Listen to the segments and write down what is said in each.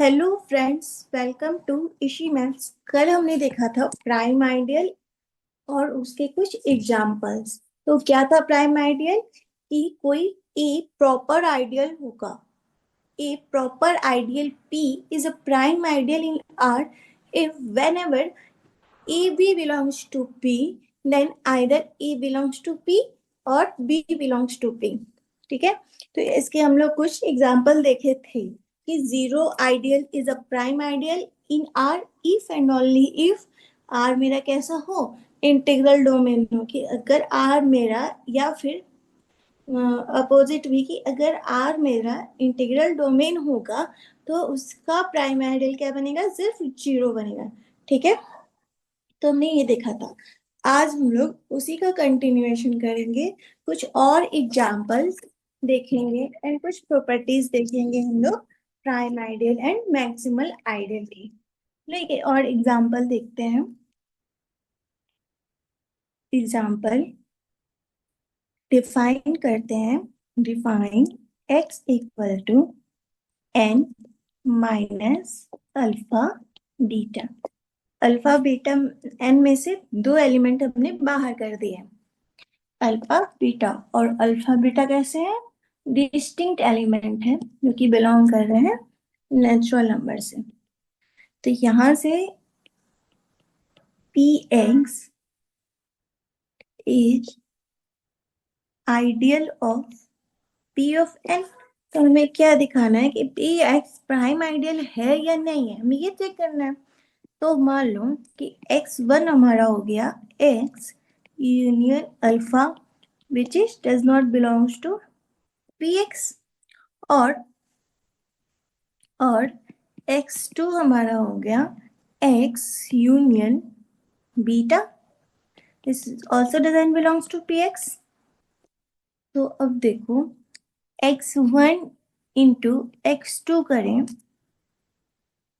Hello friends, welcome to Ishi maths. कल हमने देखा था प्राइम आइडियल और उसके कुछ एग्जांपल्स। तो क्या था प्राइम आइडियल? कि कोई ए प्रॉपर आइडियल होगा। A proper ideal P is a prime ideal in R if whenever AB belongs to P, then either A belongs to P और B belongs to P। ठीक है, तो इसके हम लोग कुछ एग्जाम्पल देखे थे कि zero ideal is a prime ideal in r if and only if r मेरा कैसा हो, इंटीग्रल डोमेन हो। कि अगर आर मेरा, या फिर अपोजिट भी, कि अगर आर मेरा इंटीग्रल डोमेन होगा तो उसका प्राइम आइडियल क्या बनेगा, सिर्फ जीरो बनेगा। ठीक है, तो हमने ये देखा था। आज हम लोग उसी का कंटिन्यूएशन करेंगे, कुछ और एग्जांपल्स देखेंगे एंड कुछ प्रॉपर्टीज देखेंगे हम लोग prime ideal and maximal ideal की। ठीक है, और एग्जांपल देखते हैं। एग्जांपल डिफाइन करते हैं। Define x equal to n minus alpha beta. Alpha beta n में से दो एलिमेंट हमने बाहर कर दिए, अल्फा बीटा। और अल्फा बीटा कैसे हैं? डिस्टिंक्ट एलिमेंट है जो कि बिलोंग कर रहे हैं नेचुरल नंबर से। तो यहां से p x is ideal of p of N. तो हमें क्या दिखाना है कि पी एक्स प्राइम आइडियल है या नहीं है, हमें ये चेक करना है। तो मान लो कि x1 हमारा हो गया x union alpha which is does not belongs to px, और x2 हमारा हो गया x union beta, this also doesn't belongs to px। तो अब देखो, x1 इंटू x2 करें,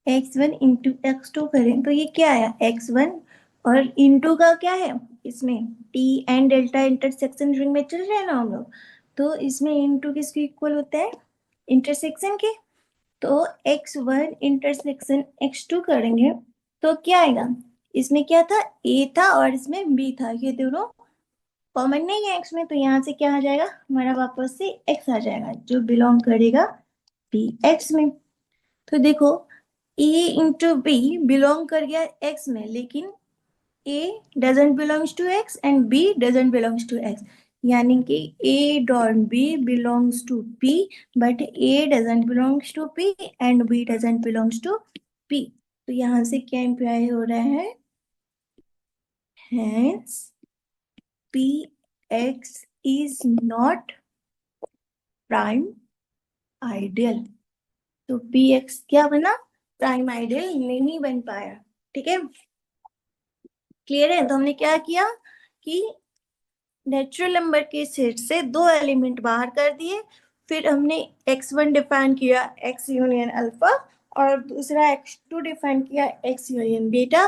x1 इंटू x2 करें तो ये क्या आया, x1 और इंटू का क्या है, इसमें t and delta intersection ring में चल रहे हैं ना हम लोग। तो इसमें इंटू किसके इक्वल होता है, इंटरसेक्शन के। तो x1 इंटरसेक्शन x2 करेंगे तो क्या आएगा, इसमें क्या था, a था और इसमें b था। ये दोनों कॉमन नहीं है x में, तो यहाँ से क्या आ जाएगा हमारा, वापस से x आ जाएगा जो बिलोंग करेगा px में। तो देखो, a इंटू बी बिलोंग कर गया x में, लेकिन a doesn't belongs to x and b doesn't belongs to x। यानी कि a dot b belongs to p, but a doesn't belongs to p and b doesn't belongs to p। तो यहाँ से क्या इंप्लाई हो रहा है, hence px is not prime ideal। तो px क्या बना, प्राइम आइडियल नहीं बन पाया। ठीक है, क्लियर है। तो हमने क्या किया कि नेचुरल नंबर के सेट से दो एलिमेंट बाहर कर दिए, फिर हमने x1 डिफाइन किया x यूनियन अल्फा, और दूसरा x2 डिफाइन किया x यूनियन बीटा।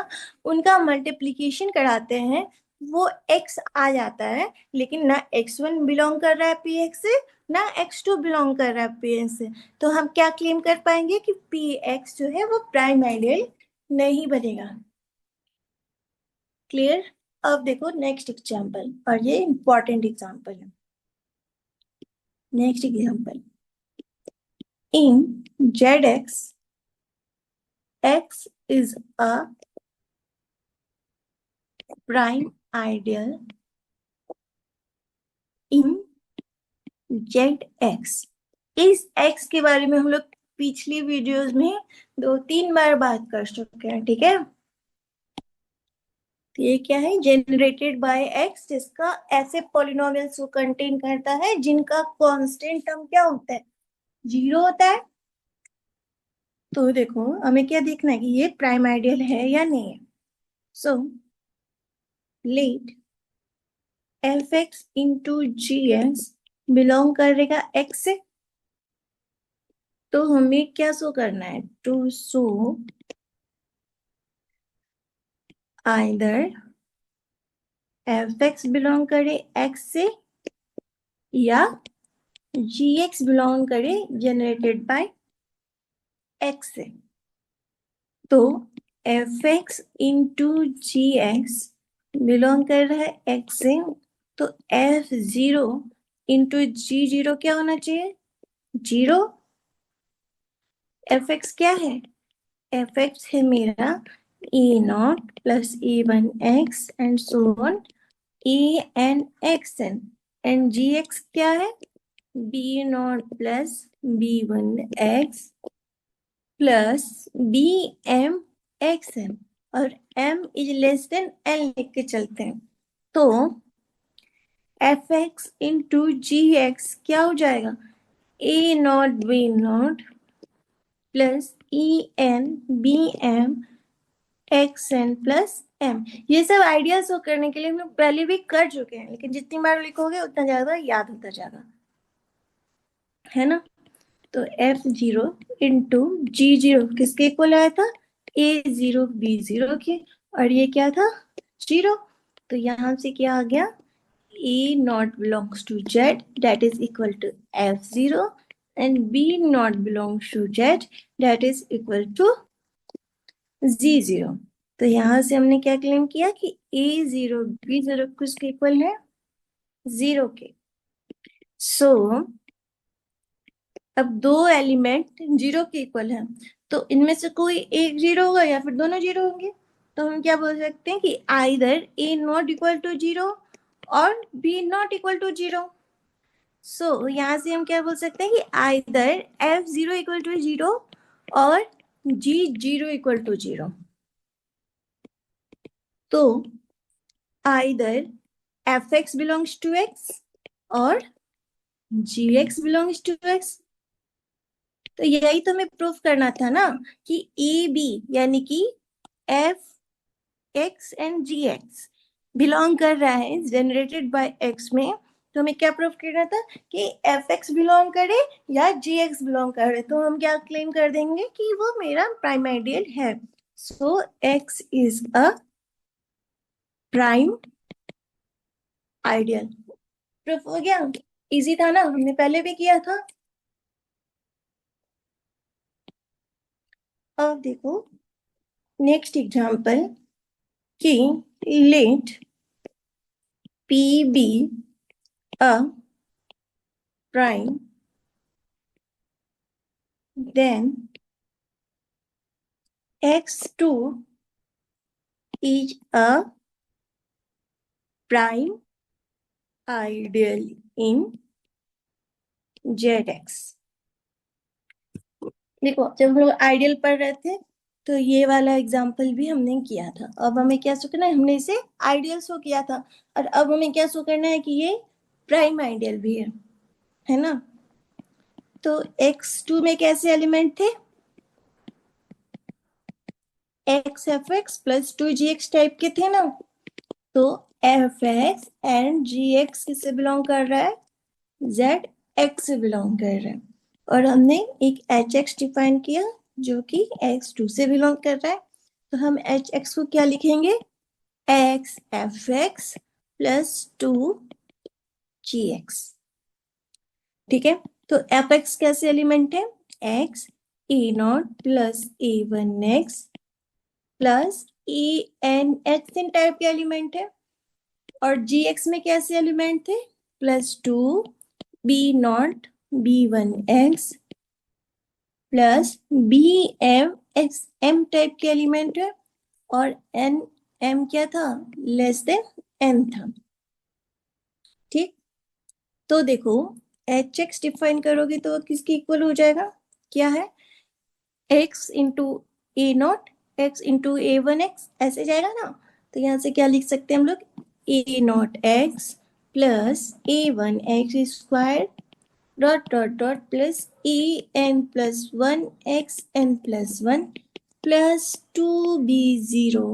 उनका मल्टीप्लीकेशन कराते हैं, वो x आ जाता है, लेकिन ना x1 बिलोंग कर रहा है px से, ना x2 बिलोंग कर रहा है px से। तो हम क्या क्लेम कर पाएंगे कि px जो है वो प्राइम आइडियल नहीं बनेगा। क्लियर। अब देखो नेक्स्ट एग्जांपल, और ये इंपॉर्टेंट एग्जांपल है। Next example, in zx x is a prime ideal in zx। इस x के बारे में हम लोग पिछली वीडियोस में 2-3 बार बात कर चुके हैं। ठीक है, तो ये क्या है, जनरेटेड बाय x, जिसका ऐसे पॉलिनोमियल्स को कंटेन करता है जिनका कांस्टेंट टर्म क्या होता है, जीरो होता है। तो देखो हमें क्या देखना है कि ये प्राइम आइडियल है या नहीं है। So let F x into जी एक्स बिलोंग करेगा x से। तो हमें क्या शो करना है, to show either F X belong करे x से या जी एक्स बिलोंग करे जनरेटेड बाय एक्स है, तो एफ एक्स इंटू जी एक्स बिलोंग कर रहा है एक्स से, तो F zero into G zero क्या होना चाहिए? जीरो। एफ एक्स क्या है? एफ एक्स है मेरा A not plus A one x and so on A N X and ji X क्या है? B not plus B one X plus B M X N, और m is less than n लिख के चलते हैं, तो F x into जी X क्या हो जाएगा? A not B not plus E N B M X N plus M. ये सब आइडियाज को करने के लिए हम लोग पहले भी कर चुके हैं, लेकिन जितनी बार लिखोगे उतना ज्यादा याद होता जाएगा, है ना? तो F zero into G zero किसके इक्वल आया था? ए जीरो बी जीरो के, और ये क्या था? जीरो। तो यहां से क्या आ गया? A not belongs to Z that is equal to F zero and B not belongs to Z that is equal to G zero. तो यहां से हमने क्या क्लेम किया कि ए जीरो बी जीरो किसके इक्वल है? जीरो के। सो अब दो एलिमेंट जीरो के इक्वल है, तो इनमें से कोई एक जीरो होगा या फिर दोनों जीरो होंगे। तो हम क्या बोल सकते हैं कि either A not equal to zero और B not equal to zero. So यहां से हम क्या बोल सकते हैं कि either F zero equal to zero और G zero equal to zero. तो either F x belongs to X और G x belongs to X. तो यही तो हमें प्रूफ करना था ना कि ए बी यानी कि F x and ji x belong कर रहा है जनरेटेड बाय एक्स में। तो हमें क्या प्रूफ करना था कि एफ एक्स बिलोंग करे या जी एक्स बिलोंग करे, तो हम क्या क्लेम कर देंगे कि वो मेरा प्राइम आइडियल है। So X is a prime ideal. Proof हो गया? इजी था ना, हमने पहले भी किया था। अब देखो नेक्स्ट एग्जांपल कि late P be a prime, then x2 is a prime ideal in ZX। देखो जब हम लोग आइडियल पढ़ रहे थे तो ये वाला एग्जाम्पल भी हमने किया था। अब हमें क्या शो करना है? हमने इसे आइडियल शो किया था, और अब हमें क्या शो करना है कि ये प्राइम आइडियल भी है ना? तो x2 में कैसे एलिमेंट थे? X F X plus two G X type के थे ना। तो F x and ji X किससे बिलोंग कर रहा है? जेड एक्स से बिलोंग कर रहा है। और हमने एक एच एक्स डिफाइन किया जो कि एक्स टू से बिलोंग कर रहा है। तो हम एच एक्स को क्या लिखेंगे? X F X plus two G X. ठीक है, तो एफ एक्स कैसे एलिमेंट है? X A not plus A one X plus A N H N type के एलिमेंट है। और जी एक्स में कैसे एलिमेंट थे? Plus two B not B one X plus B M x M type के element है, और N M क्या था? लेस देन एन था। ठीक, तो देखो एच एक्स डिफाइन करोगे तो किसकी इक्वल हो जाएगा? क्या है? X into A not x into A one x ऐसे जाएगा ना। तो यहां से क्या लिख सकते हैं हम लोग? A not X plus A one X square dot dot dot plus A N plus one X N plus one plus two B zero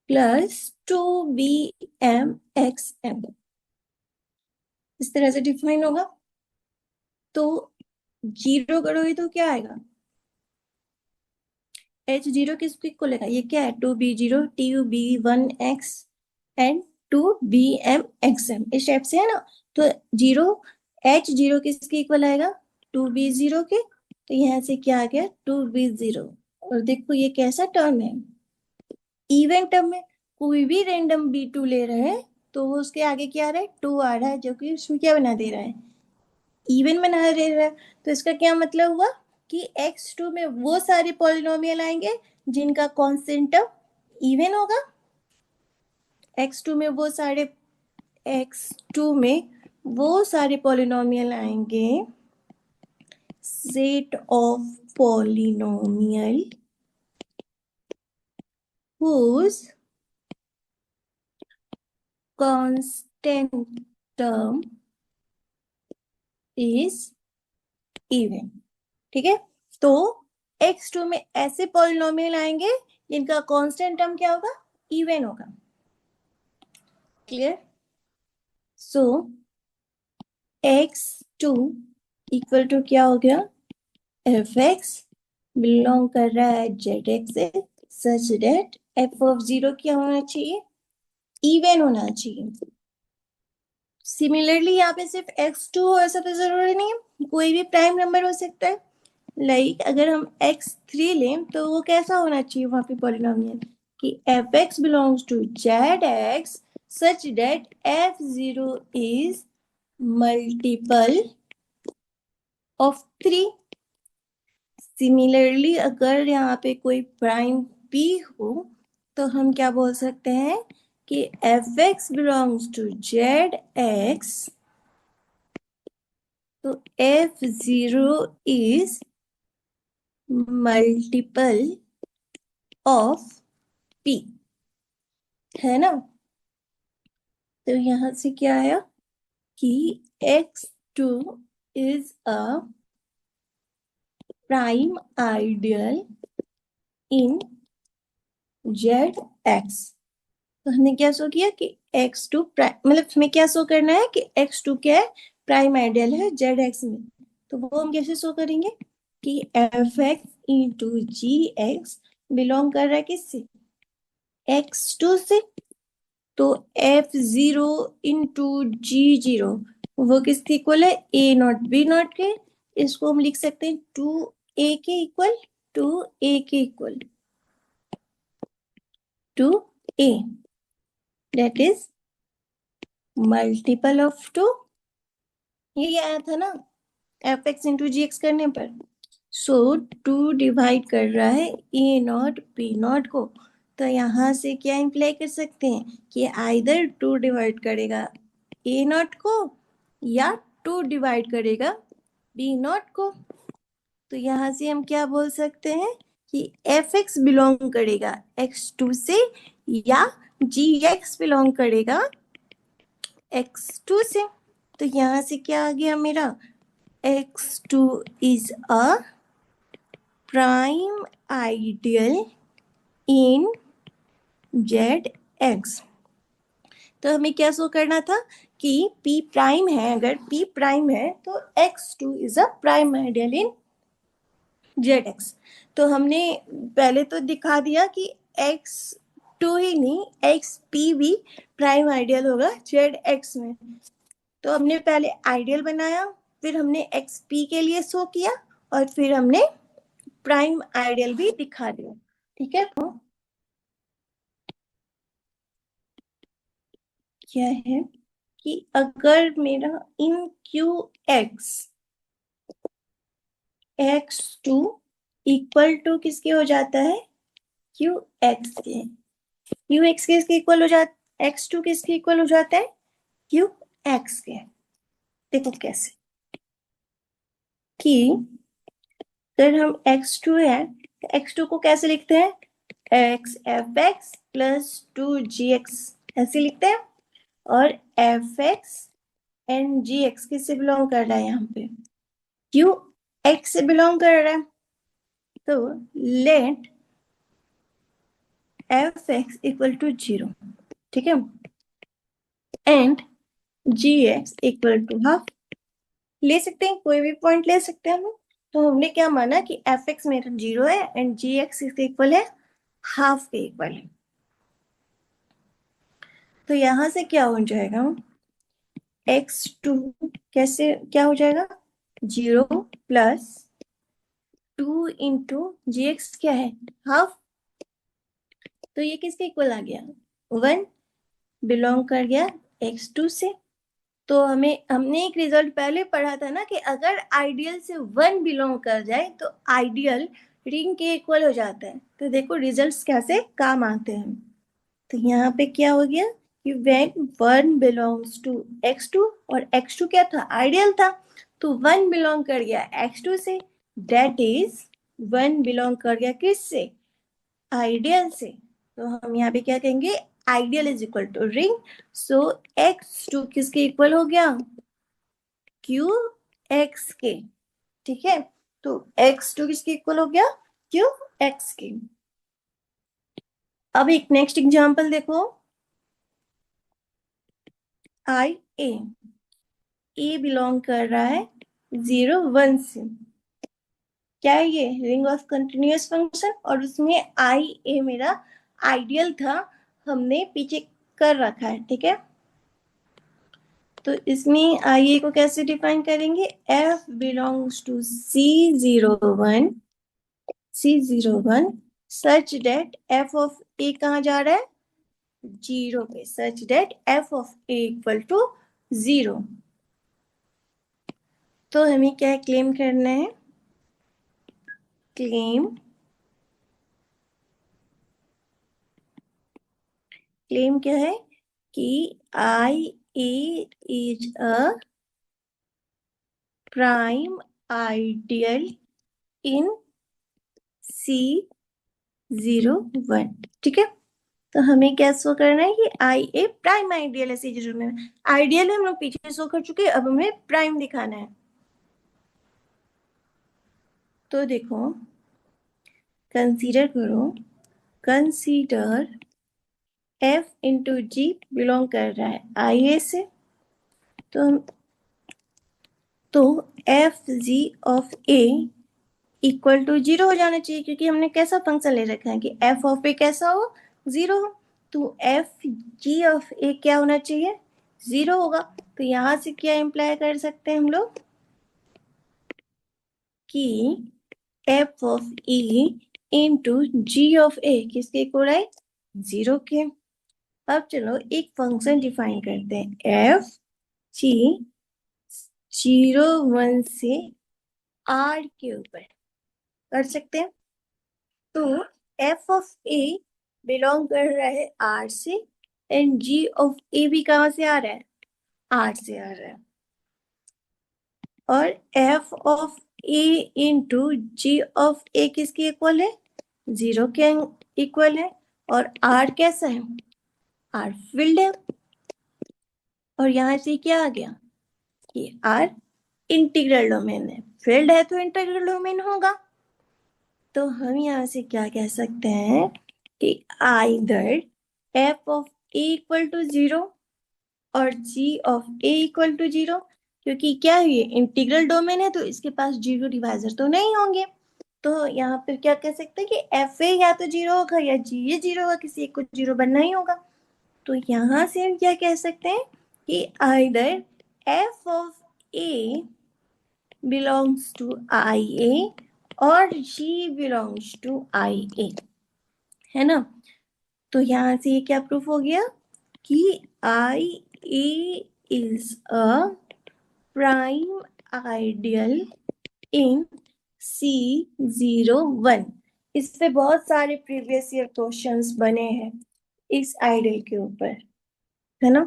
plus two B M x M. इस तरह से डिफाइन होगा। तो zero करोगे तो क्या आएगा? H zero किसको इक्वल है? ये क्या है? Two B zero t u b one x and two B M x M, इस टाइप से है ना। तो जीरो एच जीरो किसके इक्वल आएगा? टू बी जीरो के। तो यहाँ से क्या आ गया 2b0। और देखो ये कैसा टर्म है, इवन टर्म में। कोई भी रेंडम b2 ले रहे हैं तो वो उसके आगे क्या आ रहा है 2 आ रहा है, जो कि उसमें क्या बना दे रहा है, इवन बना दे रहा है। तो इसका क्या मतलब हुआ कि x2 में वो सारे पॉलिनोमियल आएंगे जिनका कांस्टेंट टर्म इवन होगा। x2 में वो सारे x2 में वो सारे पॉलिनोमियल आएंगे, set of polynomial whose constant term is even। ठीक है, तो x2 में ऐसे पॉलिनोमियल आएंगे जिनका कांस्टेंट टर्म क्या होगा, इवन होगा। Clear? So x2 equal to क्या हो गया, एफ एक्स बिलोंग कर रहा है जेड एक्स से, सच डेट एफ ऑफ जीरो क्या होना चाहिए, इवन होना चाहिए। सिमिलरली यहाँ पे सिर्फ x2 हो ऐसा तो जरूरी नहीं है, कोई भी प्राइम नंबर हो सकता है। अगर हम x3 लें तो वो कैसा होना चाहिए वहां पे पॉलिनोमियल, कि F x belongs to Z x such that f zero is multiple of 3। Similarly अगर यहाँ पे कोई प्राइम p हो तो हम क्या बोल सकते हैं कि F x belongs to Z X, तो F zero is multiple of p, है ना। तो यहां से क्या आया कि x2 is a prime ideal in Z X. तो हमने क्या शो किया कि x2 प्राइम, मतलब हमें क्या शो करना है कि x2 क्या है, प्राइम आइडियल है जेड एक्स में। तो वो हम कैसे शो करेंगे कि एफ एक्स इंटू जी एक्स बिलोंग कर रहा है किससे, x2 से। तो F zero into G zero वो किसके इक्वल है, ए नॉट बी नॉट के। इसको हम लिख सकते हैं टू ए के इक्वल, टू ए के equal to a, that is multiple of two. ये आया था ना एफ एक्स इंटू जी एक्स करने पर। सो टू डिवाइड कर रहा है ए नॉट बी नॉट को। तो यहां से क्या इंप्लाई कर सकते हैं कि आइदर टू डिवाइड करेगा ए नॉट को या टू डिवाइड करेगा बी नॉट को। तो यहां से हम क्या बोल सकते हैं कि एफ एक्स बिलोंग करेगा x2 से या जी एक्स बिलोंग करेगा x2 से। तो यहां से क्या आ गया मेरा, x2 is a prime ideal in zx। तो हमें क्या शो करना था कि p प्राइम है, अगर p प्राइम है तो x2 is a prime ideal in zx। तो हमने पहले तो दिखा दिया कि x2 ही नहीं xp भी प्राइम आइडियल होगा zx में। तो हमने पहले आइडियल बनाया, फिर हमने xp के लिए शो किया, और फिर हमने प्राइम आइडियल भी दिखा दिया। ठीक है, तो क्या है कि अगर मेरा in Q X x2 equal to किसके हो जाता है, क्यू एक्स के, क्यू एक्स किसके इक्वल हो जाता, x2 किसके इक्वल हो जाता है, क्यू एक्स के। देखो कैसे कि अगर हम x2 है तो x2 को कैसे लिखते हैं, X F X plus two G X ऐसे लिखते हैं। और F x and ji X किससे बिलोंग कर रहा है, यहाँ पे क्यू एक्स से बिलोंग कर रहा है। तो let F x equal to zero, ठीक है, and ji x equal to half. ले सकते हैं, कोई भी पॉइंट ले सकते हैं हम। तो हमने क्या माना कि एफ एक्स मेरा जीरो है एंड जी एक्स इसके इक्वल है, हाफ के इक्वल है। तो यहां से क्या हो जाएगा, x2 कैसे क्या हो जाएगा, जीरो प्लस 2 इंटू जी एक्स क्या है, हाफ। तो ये किसके इक्वल आ गया, 1 बिलोंग कर गया x2 से। तो हमने एक रिजल्ट पहले पढ़ा था ना कि अगर आइडियल से 1 बिलोंग कर जाए तो आइडियल रिंग के इक्वल हो जाता है। तो देखो रिजल्ट्स कैसे काम आते हैं। तो यहाँ पे क्या हो गया कि when 1 belongs to x2, और x2 क्या था, आइडियल था, तो 1 बिलोंग कर गया x2 से, दैट इज 1 बिलोंग कर गया किससे, आइडियल से। तो हम यहाँ पे क्या कहेंगे, ideal is equal to ring, so x2 किसके इक्वल हो गया, क्यू एक्स के। ठीक है, तो x2 किसके इक्वल हो गया, क्यू एक्स के। अब एक नेक्स्ट एग्जांपल देखो, आई ए बिलोंग कर रहा है 0 1 से। क्या है ये, रिंग ऑफ कंटिन्यूअस फंक्शन, और उसमें आई ए मेरा आइडियल था, हमने पीछे कर रखा है। ठीक है, तो इसमें आई ए को कैसे डिफाइन करेंगे, F belongs to C01 such that F of A कहाँ जा रहा है, 0 पे, such that F of A equal to 0। तो हमें क्या क्लेम करना है, क्लेम क्या है कि I A is a prime ideal in C01। ठीक है, तो हमें क्या शो करना है कि आई ए प्राइम आइडियल है C01 में। आइडियल हम लोग पीछे शो कर चुके हैं, अब हमें प्राइम दिखाना है। तो देखो कंसीडर करो, consider f into g belong कर रहा है आई ए से। तो f g of A equal to 0 हो जाना चाहिए, क्योंकि हमने कैसा फंक्शन ले रखा है कि एफ ऑफ ए कैसा हो, 0 हो। तो एफ जी ऑफ ए क्या होना चाहिए, 0 होगा। तो यहां से क्या इंप्लाई कर सकते हैं हम लोग कि F of E into G of A किसके इक्वल है, 0 के। अब चलो एक फंक्शन डिफाइन करते हैं, एफ जी 0 1 से आर के ऊपर कर सकते हैं। तो एफ ऑफ ए बिलोंग कर रहा है आर से, एंड जी ऑफ ए भी कहां से आ रहा है, आर से आ रहा है। और F of A into G of A किसके इक्वल है, 0 के इक्वल है। और आर कैसा है, आर फील्ड है। और यहां से क्या आ गया कि आर इंटीग्रल डोमेन है, फील्ड है तो इंटीग्रल डोमेन होगा। तो हम यहाँ से क्या कह सकते हैं कि either F of A equal to 0 और g of A equal to 0, क्योंकि क्या है ये इंटीग्रल डोमेन है, तो इसके पास 0 डिवाइजर तो नहीं होंगे। तो यहाँ पर क्या कह सकते हैं कि एफ ए या तो 0 होगा या जी ए 0 होगा, किसी एक को 0 बनना ही होगा। तो यहाँ से हम क्या कह सकते हैं कि either F of A belongs to I A और जी बिलोंग्स टू आई ए, है ना। तो यहां से ये क्या प्रूफ हो गया कि I A is a prime ideal in C01। इस पे बहुत सारे प्रीवियस ईयर क्वेश्चंस बने हैं इस आइडियल के ऊपर, है ना।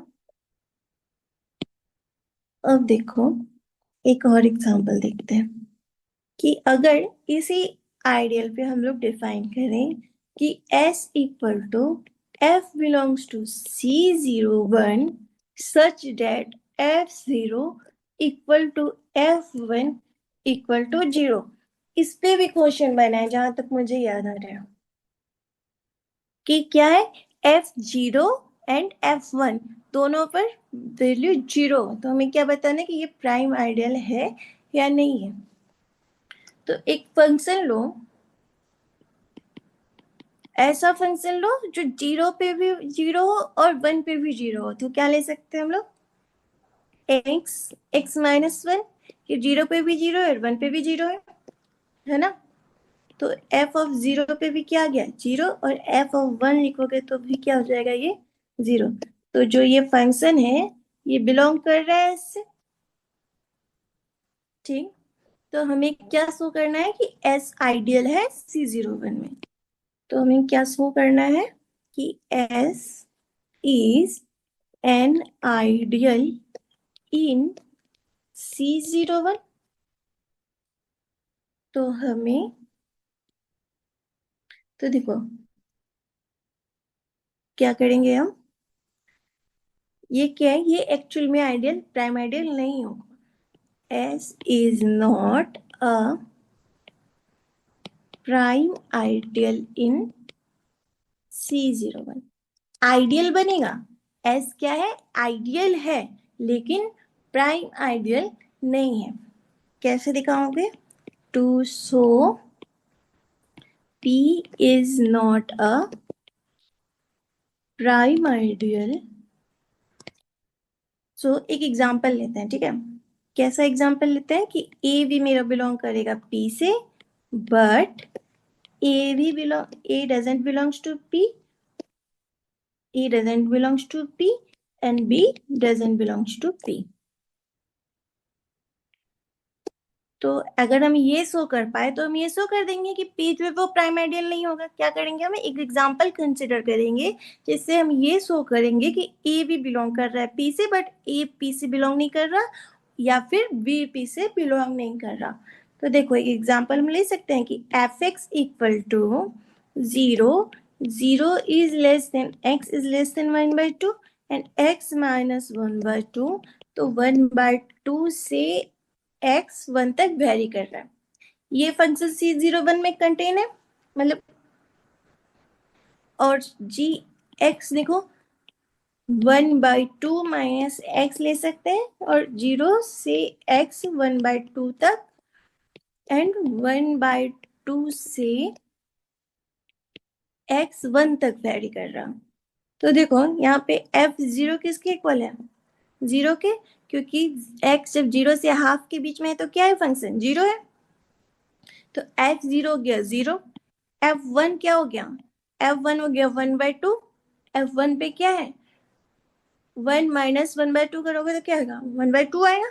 अब देखो एक और एग्जांपल देखते हैं कि अगर इसी आइडियल पे हम लोग डिफाइन करें कि S equal to F belongs to C01 such that F0 equal to F1 equal to 0। इस पे भी क्वेश्चन बना है जहां तक मुझे याद आ रहा है कि क्या है, F0 एंड F1 दोनों पर वैल्यू 0। तो हमें क्या बताना है कि ये प्राइम आइडियल है या नहीं है। तो एक फंक्शन लो, ऐसा फंक्शन लो जो 0 पे भी 0 हो और 1 पे भी 0 हो। तो क्या ले सकते हैं हम लोग, x x-1, ये 0 पे भी 0 है और 1 पे भी 0 है ना। तो एफ ऑफ जीरो पे भी क्या आ गया, जीरो, और एफ ऑफ वन लिखोगे तो भी क्या हो जाएगा, ये जीरो। तो जो ये फंक्शन है ये बिलोंग कर रहा है इससे, ठीक। तो हमें क्या शो करना है कि एस आइडियल है C01 में। तो हमें क्या शो करना है कि S is an ideal in C01। तो हमें, तो देखो क्या करेंगे हम, ये क्या है, ये एक्चुअल में आइडियल प्राइम आइडियल नहीं होगा। S is not a prime ideal in C01। Ideal बनेगा, एस क्या है, आइडियल है, लेकिन प्राइम आइडियल नहीं है। कैसे दिखाओगे, to show P is not a prime ideal। So एक एग्जांपल लेते हैं, ठीक है। कैसा एग्जांपल लेते हैं कि ए भी मेरा बिलोंग करेगा पी से, but a doesn't belongs to p, a doesn't belongs to p, and b doesn't belongs to p. तो अगर हम ये शो कर पाए तो हम ये शो कर देंगे कि पी जो है वो प्राइम आइडियल नहीं होगा। क्या करेंगे, हम एक एग्जांपल कंसिडर करेंगे जिससे हम ये शो करेंगे कि ए भी बिलोंग कर रहा है पी से, बट ए पी से बिलोंग नहीं कर रहा, या फिर बी पी से बिलोंग नहीं कर रहा। तो देखो एक एग्जांपल हम ले सकते हैं कि F x equal to zero, zero is less than x is less than one by two, and x minus one by two. तो वन बाई टू से एक्स वन तक वेरी कर रहा है। ये फंक्शन C01 में कंटेन है, मतलब, और जी एक्स देखो, one by to minus x ले सकते हैं, और जीरो से एक्स वन बाई टू तक, एंड वन बाई टू से एक्स वन तक वेरी कर रहा। तो देखो यहाँ पे एफ जीरो किसके इक्वल है, जीरो के, क्योंकि एक्स जब जीरो से हाफ के बीच में है तो क्या है, फंक्शन जीरो है। तो एफ जीरो हो गया जीरो, एफ वन क्या हो गया, एफ वन हो गया one by to, F one पे क्या है, one minus one by to करोगे तो क्या आएगा, वन बाई टू आएगा।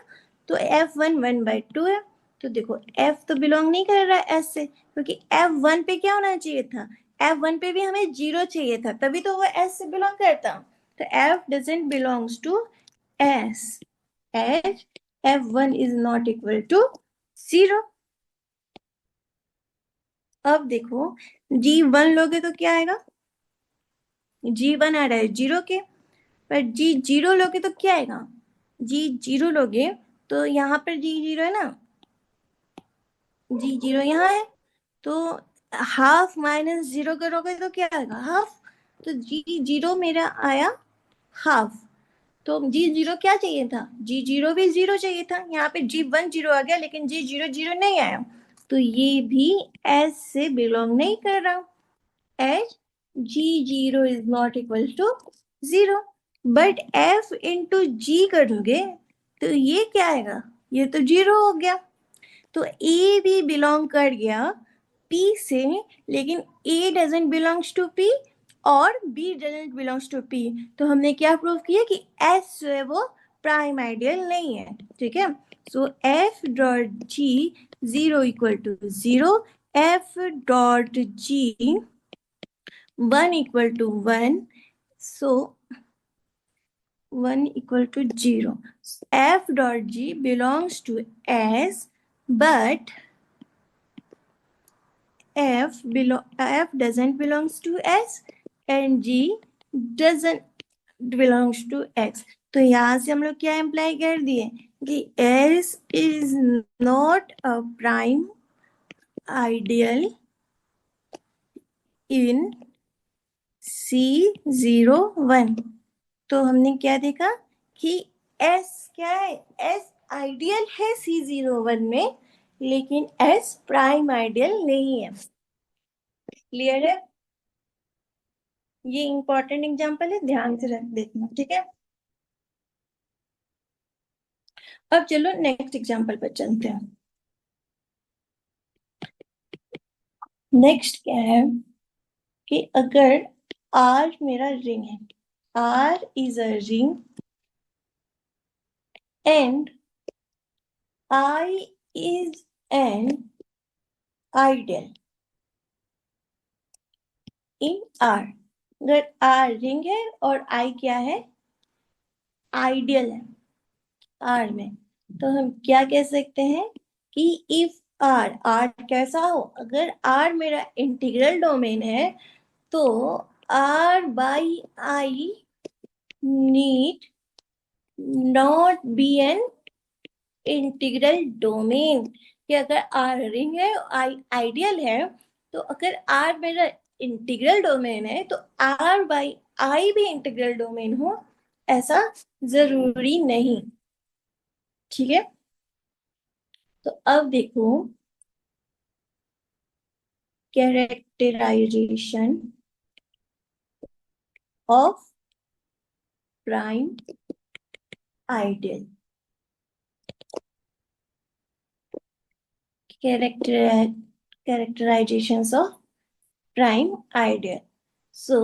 तो F one one by to है। तो देखो एफ तो बिलोंग नहीं कर रहा है एस से, क्योंकि एफ वन पे क्या होना चाहिए था, एफ वन पे भी हमें जीरो चाहिए था, तभी तो वो एस से बिलोंग करता। तो f doesn't belongs to s, as f one is not equal to zero. अब देखो जी वन लोगे तो क्या आएगा, जी वन आ रहा है जीरो के, पर जी जीरो लोगे तो क्या आएगा, जी जीरो लोगे तो यहाँ पर जी जीरो है ना, जी जीरो यहाँ है, तो हाफ माइनस जीरो करोगे तो क्या आएगा, हाफ। तो जी जीरो मेरा आया हाफ। तो जी जीरो क्या चाहिए था, जी जीरो भी जीरो चाहिए था, यहाँ पे जी वन जीरो आ गया, लेकिन जी जीरो जीरो नहीं आया। तो ये भी एस से बिलोंग नहीं कर रहा, as G0 is not equal to zero. But F into G करोगे तो ये क्या आएगा, ये तो जीरो हो गया। तो A भी बिलोंग कर गया P से, लेकिन A doesn't belongs to P और B doesn't belongs to P। तो हमने क्या प्रूव किया कि S जो है वो प्राइम आइडियल नहीं है, ठीक है। So F dot G zero equal to zero, F dot G 1 equal to 1, so 1 equal to 0. F dot G belongs to S, but F doesn't belongs to S, and G doesn't belongs to X. तो यहाँ से हम लोग क्या imply कर दिए कि S is not a prime ideal in C01। तो हमने क्या देखा कि S क्या है, S आइडियल है C01 में, लेकिन S प्राइम आइडियल नहीं है। क्लियर है, ये इंपॉर्टेंट एग्जांपल है, ध्यान से रख देखना, ठीक है। अब चलो नेक्स्ट एग्जांपल पर चलते हैं। नेक्स्ट क्या है कि अगर R मेरा रिंग है, R is a ring and I is an ideal in R। अगर R रिंग है और I क्या है, आइडियल है R में, तो हम क्या कह सकते हैं कि इफ R कैसा हो, अगर R मेरा इंटीग्रल डोमेन है तो R by I need not B an integral domain. कि अगर R रिंग है, I आइडियल है, तो अगर R मेरा इंटीग्रल डोमेन है तो R बाई I भी इंटीग्रल डोमेन हो, ऐसा जरूरी नहीं। ठीक है, तो अब देखो characterisation of prime ideal. Characterisations of prime ideal. So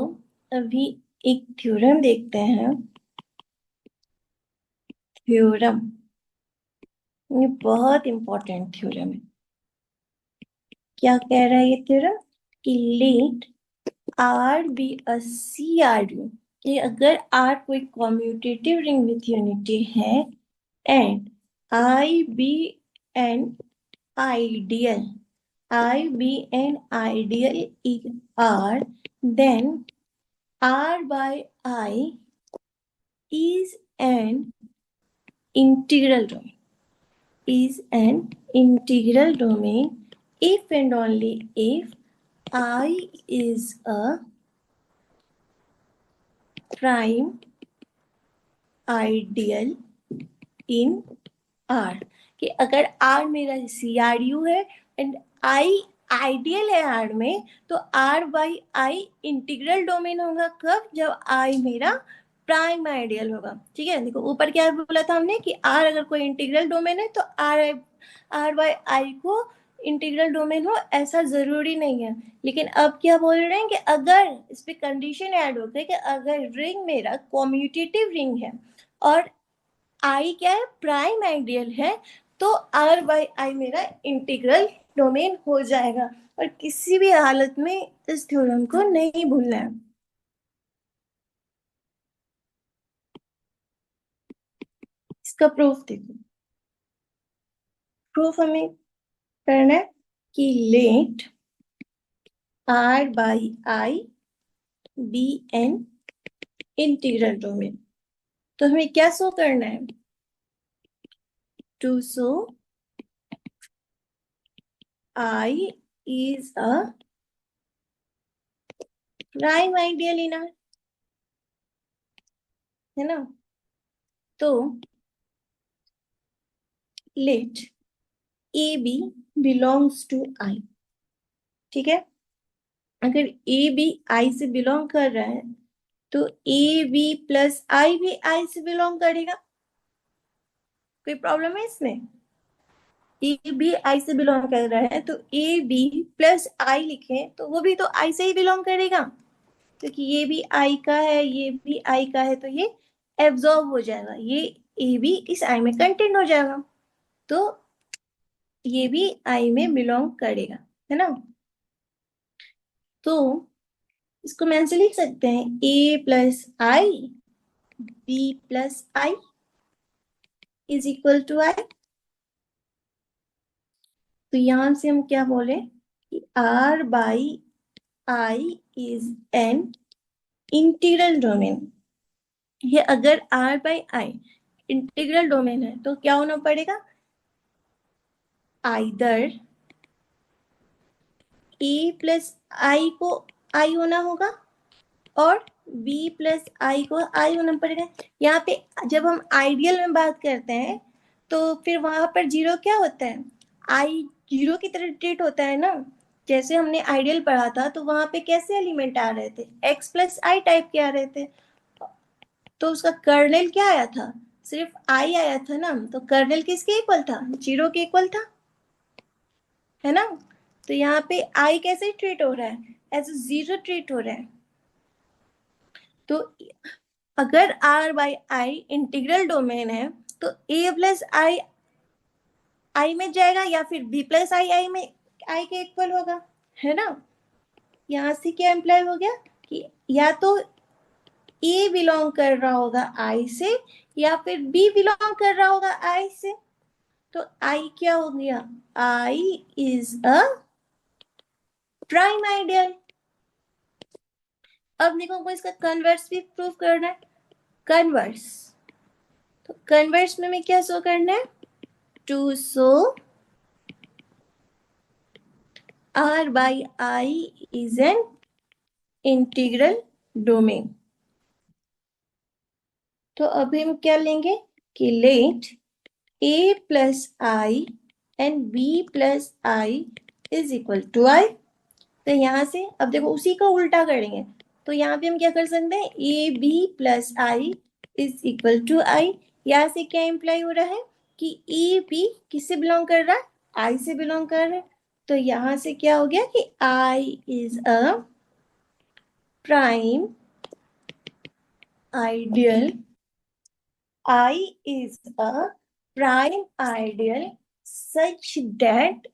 अभी एक थ्योरम देखते हैं। थ्योरम, ये बहुत इंपॉर्टेंट थ्योरम है। क्या कह रहा है ये थ्योरम कि let r be a c are u, कि अगर आर कोई कॉम्यूटेटिव रिंग विथ यूनिटी है and I be an ideal, I be an ideal in R, then R by I is an integral domain. Is an integral domain if and only if I is a prime ideal in R। कि अगर R मेरा CRU है and I ideal है R में, तो R by I integral domain होगा कब, जब I मेरा प्राइम आइडियल होगा। ठीक है, देखो ऊपर क्या बोला था हमने कि R अगर कोई इंटीग्रल डोमेन है तो R बाई I को इंटीग्रल डोमेन हो, ऐसा जरूरी नहीं है। लेकिन अब क्या बोल रहे हैं कि अगर इस पे कंडीशन ऐड होता है कि अगर रिंग मेरा कॉम्यूटेटिव रिंग है और आई क्या है, प्राइम आइडियल है, तो आर बाई आई मेरा इंटीग्रल डोमेन हो जाएगा। और किसी भी हालत में इस थ्योरम को नहीं भूलना है। इसका प्रूफ देखो, प्रूफ हमें करना है कि let R by I be an integral domain. तो हमें क्या शो करना है, to show I is a prime ideal in R, है ना। तो let A B belongs to I. ठीक है, अगर ए बी आई से बिलोंग कर रहा है तो ए बी प्लस आई भी आई से बिलोंग करेगा। कोई प्रॉब्लम है इसमें? ए बी आई से बिलोंग कर रहा है तो ए बी प्लस आई लिखे तो वो भी तो आई से ही बिलोंग करेगा, क्योंकि ये भी आई का है, ये भी आई का है, तो ये एब्जॉर्ब हो जाएगा, ये ए बी इस आई में कंटेंट हो जाएगा, तो ये भी आई में बिलोंग करेगा, है ना। तो इसको मैं ऐसे लिख सकते हैं, A plus I B plus I is equal to I. तो यहां से हम क्या बोले कि R by I is an integral domain. ये अगर are by I integral domain है तो क्या होना पड़ेगा, आइदर ए प्लस आई को आई होना होगा और बी प्लस आई को आई होना पड़ेगा। यहाँ पे जब हम आइडियल में बात करते हैं तो फिर वहां पर जीरो क्या होता है, आई जीरो की तरह ट्रीट होता है ना। जैसे हमने आइडियल पढ़ा था तो वहां पे कैसे एलिमेंट आ रहे थे, एक्स प्लस आई टाइप के आ रहे थे, तो उसका कर्नेल क्या आया था, सिर्फ आई आया था ना, तो कर्नेल किसके इक्वल था, जीरो के इक्वल था, है ना। तो यहाँ पे आई कैसे ट्रीट हो रहा है, एज ए जीरो ट्रीट हो रहा है। तो अगर are by I integral domain है तो ए प्लस आई आई में जाएगा या फिर बी प्लस आई आई में आई के इक्वल होगा, है ना। यहाँ से क्या इम्प्लाई हो गया कि या तो ए बिलोंग कर रहा होगा आई से या फिर बी बिलोंग कर रहा होगा आई से। तो आई क्या हो गया, आई इज अ प्राइम आइडियल। अब देखो हमको इसका कन्वर्स भी प्रूव करना है। कन्वर्स, तो कन्वर्स में क्या शो करना है, to show R by I is an integral domain। तो अभी हम क्या लेंगे कि late a plus I and b plus I is equal to I। तो यहाँ से अब देखो उसी का उल्टा करेंगे, तो यहाँ पे हम क्या कर सकते हैं, A B plus I is equal to I. यहाँ से क्या इम्प्लाई हो रहा है कि ए बी किससे बिलोंग कर रहा है, आई से बिलोंग कर रहा है। तो यहाँ से क्या हो गया कि I is a prime ideal, I is a prime ideal such that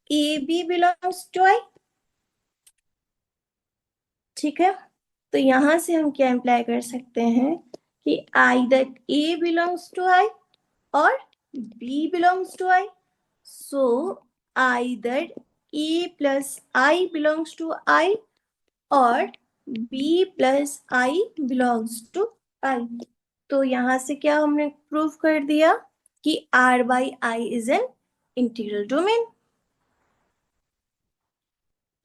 AB belongs to I। ठीक है, तो यहां से हम क्या इम्प्लाई कर सकते हैं कि either A belongs to I और B belongs to I। So either A plus I belongs to I और B plus I belongs to I। तो यहां से क्या हमने प्रूव कर दिया कि R by I is an integral domain.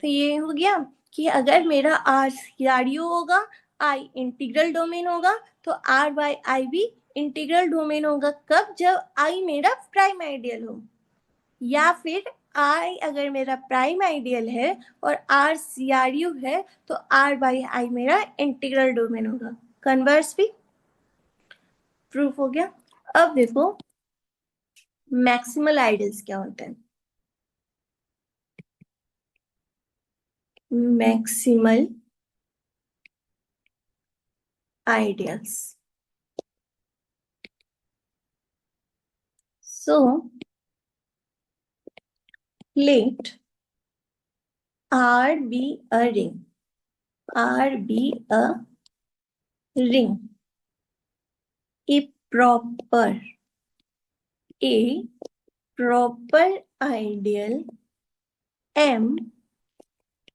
तो ये हो गया कि अगर मेरा R सीआरयू होगा, आई इंटीग्रल डोमेन होगा, तो R बाई आई भी इंटीग्रल डोमेन होगा। कब, जब आई मेरा प्राइम आइडियल हो, या फिर आई अगर मेरा प्राइम आइडियल है और R सीआरयू है तो R बाई आई मेरा इंटीग्रल डोमेन होगा। कन्वर्स भी प्रूफ हो गया। अब देखो मैक्सिमल आइडियल्स क्या होते हैं। Maximal ideals, so let R be a ring, R be a ring, a proper, a proper ideal M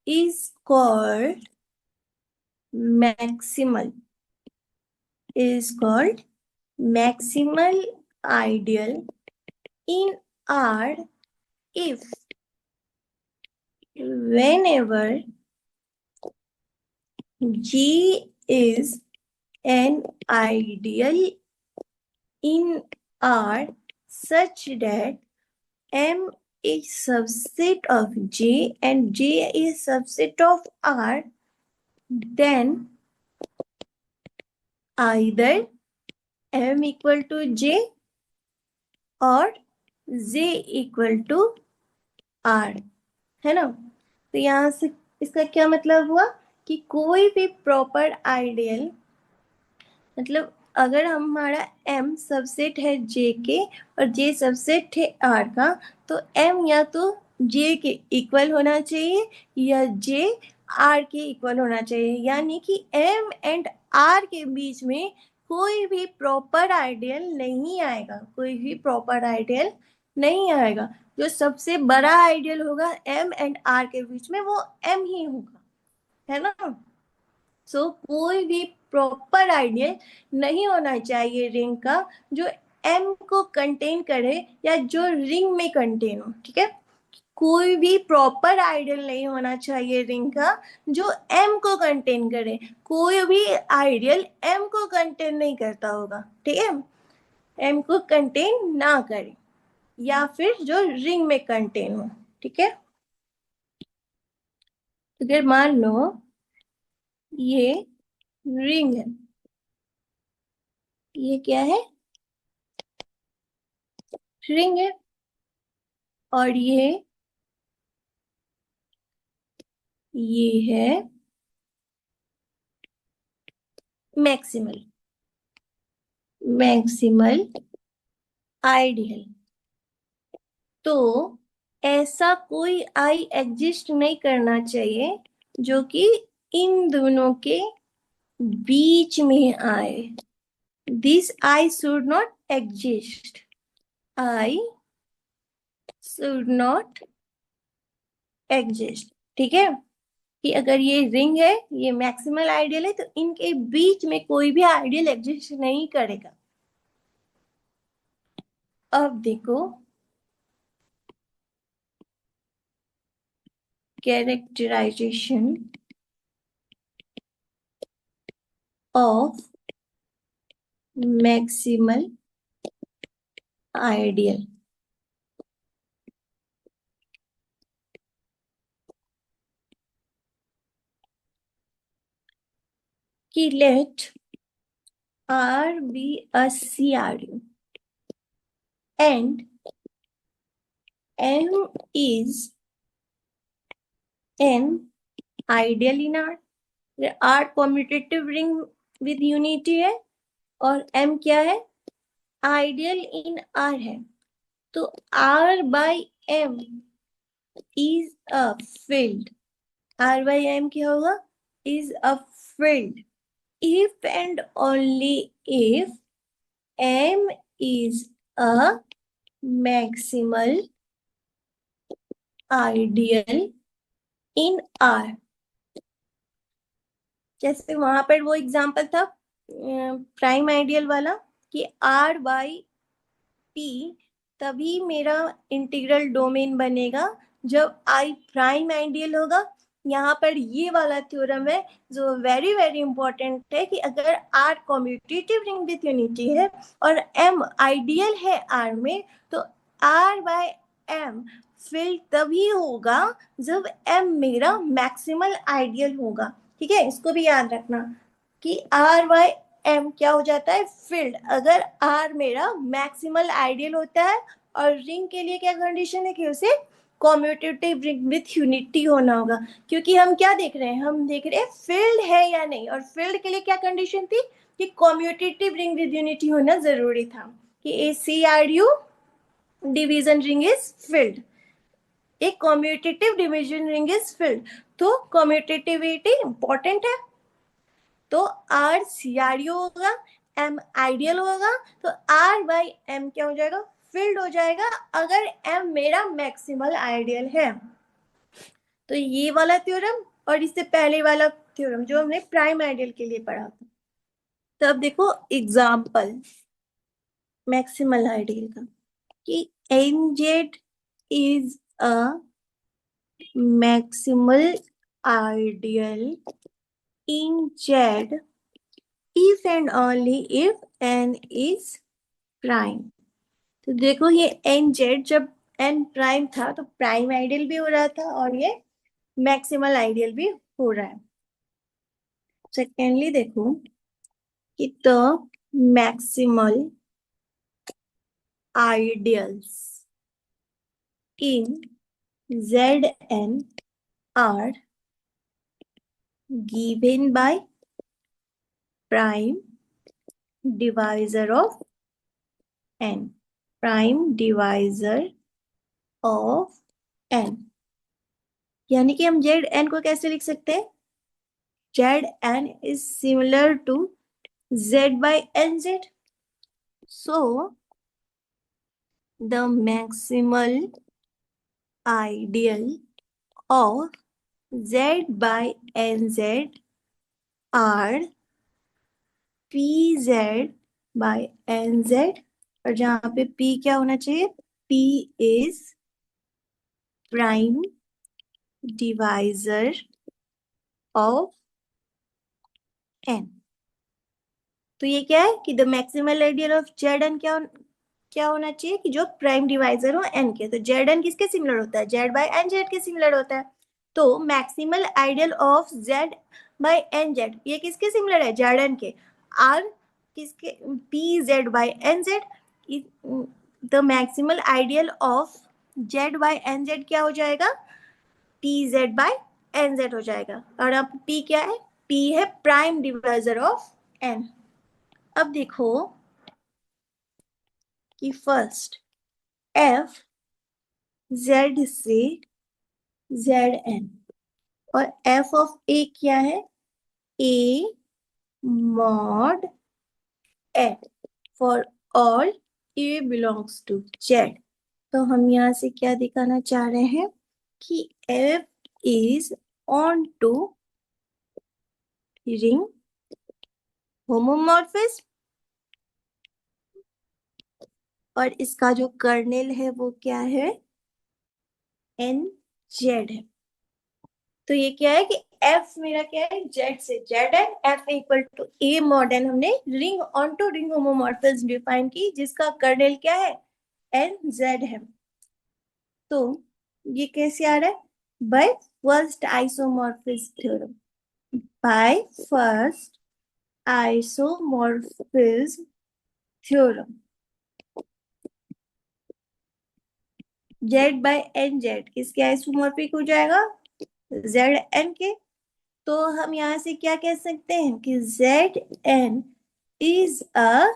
is called maximal, is called maximal ideal in R if whenever G is an ideal in R such that M is subset of J and J is subset of R, then either M equal to J और J equal to R, है ना। तो यहाँ से इसका क्या मतलब हुआ कि कोई भी प्रॉपर आइडियल, मतलब अगर हमारा M सबसेट है J के और J सबसेट है R का, तो M या तो J के इक्वल होना चाहिए या J R के इक्वल होना चाहिए। यानी कि M एंड R के बीच में कोई भी प्रॉपर आइडियल नहीं आएगा, कोई भी प्रॉपर आइडियल नहीं आएगा। जो सबसे बड़ा आइडियल होगा M एंड R के बीच में वो M ही होगा, है ना। सो कोई भी प्रॉपर आइडियल नहीं होना चाहिए रिंग का जो एम को कंटेन करे या जो रिंग में कंटेन हो। ठीक है, कोई भी प्रॉपर आइडियल नहीं होना चाहिए रिंग का जो एम को कंटेन करे। कोई भी आइडियल एम को कंटेन नहीं करता होगा, ठीक है, एम को कंटेन ना करे या फिर जो रिंग में कंटेन हो। ठीक है, अगर मान लो ये रिंग है, ये क्या है, रिंग है, और ये ये है मैक्सिमल मैक्सिमल आइडियल। तो ऐसा कोई आई एग्जिस्ट नहीं करना चाहिए जो कि इन दोनों के बीच में आए। This I should not exist. I should not exist. ठीक है, कि अगर ये रिंग है, ये मैक्सिमल आइडियल है, तो इनके बीच में कोई भी आइडियल एग्जिस्ट नहीं करेगा। अब देखो, कैरेक्टराइजेशन ऑफ मैक्सिमल आइडियल। कि late R be a CRU and M is an ideal in R. R commutative ring with unity है और M क्या है, आइडियल इन R है। तो R by M is a field। R by M क्या होगा, is a field if and only if M is a maximal ideal in R। जैसे वहां पर वो एग्जांपल था प्राइम आइडियल वाला, कि R बाई P तभी मेरा इंटीग्रल डोमेन बनेगा जब I प्राइम आइडियल होगा। यहाँ पर ये वाला थ्योरम है जो वेरी वेरी इंपॉर्टेंट है, कि अगर R commutative ring with unity है और M आइडियल है R में, तो R बाय M फिल तभी होगा जब M मेरा मैक्सिमल आइडियल होगा। ठीक है, इसको भी याद रखना कि R बाय M क्या हो जाता है, फील्ड, अगर R मेरा मैक्सिमल आइडियल होता है। और रिंग के लिए क्या कंडीशन है कि उसे कम्यूटेटिव रिंग विथ यूनिटी होना होगा। क्योंकि हम क्या देख रहे हैं, हम देख रहे हैं फील्ड है या नहीं, और फील्ड के लिए क्या कंडीशन थी कि कम्यूटेटिव रिंग विथ यूनिटी होना जरूरी था, कि A C are U division ring is field, एक commutative division ring is field. तो कम्यूटेटिविटी इंपॉर्टेंट है। तो आर सीआरयू होगा, एम आइडियल होगा, तो आर बाई एम क्या हो जाएगा, फील्ड हो जाएगा, अगर एम मेरा मैक्सिमल आइडियल है। तो ये वाला थ्योरम और इससे पहले वाला थ्योरम जो हमने प्राइम आइडियल के लिए पढ़ा था। तो अब देखो एग्जाम्पल मैक्सिमल आइडियल का, कि N z is a maximal ideal in Z if and only if n is prime। तो देखो ये एन जेड जब एन प्राइम था तो प्राइम आइडियल भी हो रहा था और ये मैक्सिमल आइडियल भी हो रहा है। सेकेंडली देखो कि the maximal ideals in z n are given by prime divisor of n. Prime divisor of n, यानी कि हम जेड एन को कैसे लिख सकते हैं, z n is similar to z by n z. So the maximal ideal of z by n z are p z by n z. और जहां पे पी क्या होना चाहिए, p is prime divisor of N. तो ये क्या है कि the maximal ideal of z n क्या होना चाहिए कि जो प्राइम डिवाइजर हो एन के। तो जेड एन किसके सिमिलर होता है, जेड बाई एन जेड के सिमिलर होता है। तो maximal ideal of z by n z ये किसके सिमिलर है, जेड एन के। आर किसके, p z by n z. The maximal ideal of z by n z क्या हो जाएगा, P z by n z हो जाएगा। और अब पी क्या है? पी है प्राइम डिवाइजर ऑफ एन। अब देखो कि फर्स्ट एफ जेड से जेड एन, और एफ ऑफ ए क्या है? A mod N for all A belongs to Z. तो हम यहाँ से क्या दिखाना चाह रहे हैं कि f is onto ring homomorphism, और इसका जो कर्नेल है वो क्या है? एन जेड है। तो ये क्या है कि एफ मेरा क्या है? जेड से जेड है। F equal to A modern हमने ring onto ring homomorphism define की, जिसका कर्नेल क्या है? एन जेड है। तो ये कैसे आ रहा है? By first isomorphism theorem. By first isomorphism theorem, z by n z किसके आइसोमॉर्फिक हो जाएगा? जेड एन के। तो हम यहाँ से क्या कह सकते हैं कि z n is a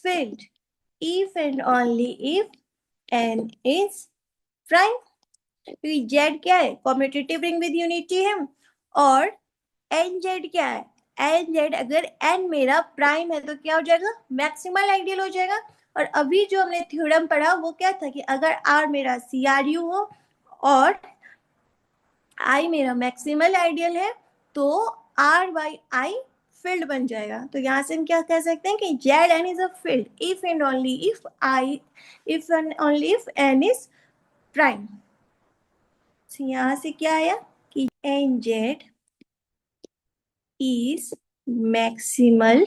field if and only if n is prime। क्योंकि z क्या है? कॉम्यूटेटिव रिंग विद यूनिटी है। और एन जेड क्या है? एन जेड अगर एन मेरा प्राइम है तो क्या हो जाएगा? मैक्सिमल आइडियल हो जाएगा। और अभी जो हमने थ्योरम पढ़ा वो क्या था कि अगर आर मेरा सी आर यू हो और आई मेरा मैक्सिमल आइडियल है तो आर बाई आई फील्ड बन जाएगा। तो यहाँ से हम क्या कह सकते हैं कि z n is a field if and only if I, if and only if n is prime. यहाँ से क्या आया कि N z is maximal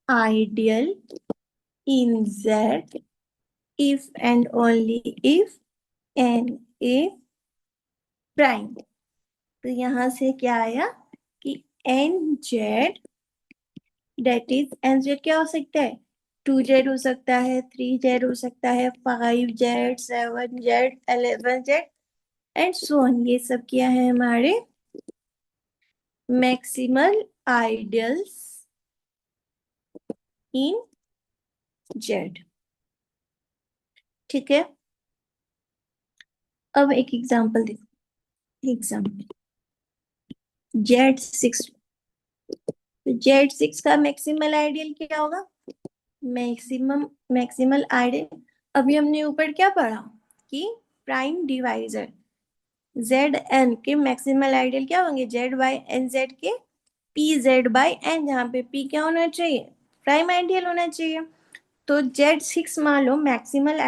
ideal in Z if and only if n is prime। तो यहां से क्या आया कि एन जेड डेट इज, एन जेड क्या हो सकता है? 2Z हो सकता है, 3Z हो सकता है, 5Z, 7Z, 11Z and so on. ये सब क्या है हमारे मैक्सिमल आइडियल्स इन जेड। ठीक है, अब एक एग्जांपल देखो। Example Z6। Z6 का मैक्सिमल आइडियल क्या होगा? मैक्सिमल आइडियल अभी हमने ऊपर क्या पढ़ा कि प्राइम डिवाइजर जेड एन के मैक्सिमल आइडियल क्या होंगे? जेड बाई एन जेड के पी जेड बाई एन, जहाँ पे पी क्या होना चाहिए? प्राइम आइडियल होना चाहिए। तो Z6 मान लो मैक्सिमल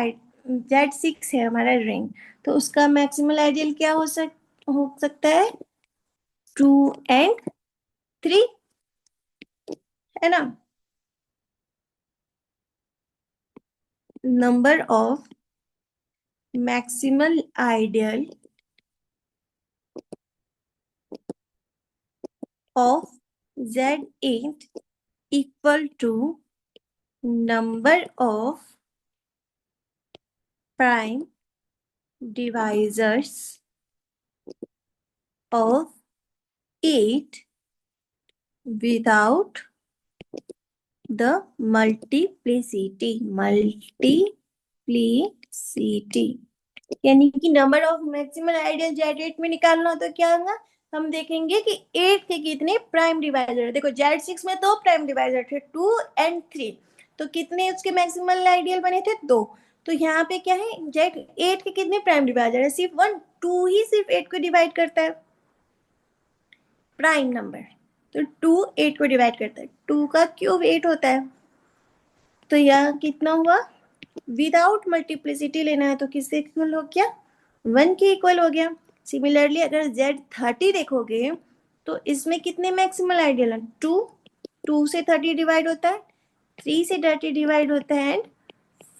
Z6 है हमारा रिंग, तो उसका मैक्सिमल आइडियल क्या हो सकता है? 2 and 3, है ना? Number of maximal ideal of Z8 equal to number of prime divisors of 8 without the multiplicity। यानी कि नंबर ऑफ मैक्सिमल आइडियल जेड8 में निकालना हो तो क्या होगा? हम देखेंगे कि 8 के कितने प्राइम डिवाइजर है। देखो Z6 में 2 प्राइम डिवाइजर थे, 2 and 3। तो कितने उसके मैक्सिमल आइडियल बने थे? 2। तो यहाँ पे क्या है? Z8 के कितने प्राइम डिवाइजर है? सिर्फ 1। 2 ही सिर्फ 8 को डिवाइड करता है, प्राइम नंबर। तो 2 8 को डिवाइड करता है, 2 का क्यूब 8 होता है। तो यह कितना हुआ? विदाउट मल्टीप्लिसिटी लेना है तो किसके इक्वल हो गया? 1 के इक्वल हो गया। सिमिलरली अगर Z30 देखोगे तो इसमें कितने मैक्सिमल आइडियल है? 2। 2 से 30 डिवाइड होता है, 3 से 30 डिवाइड होता है एंड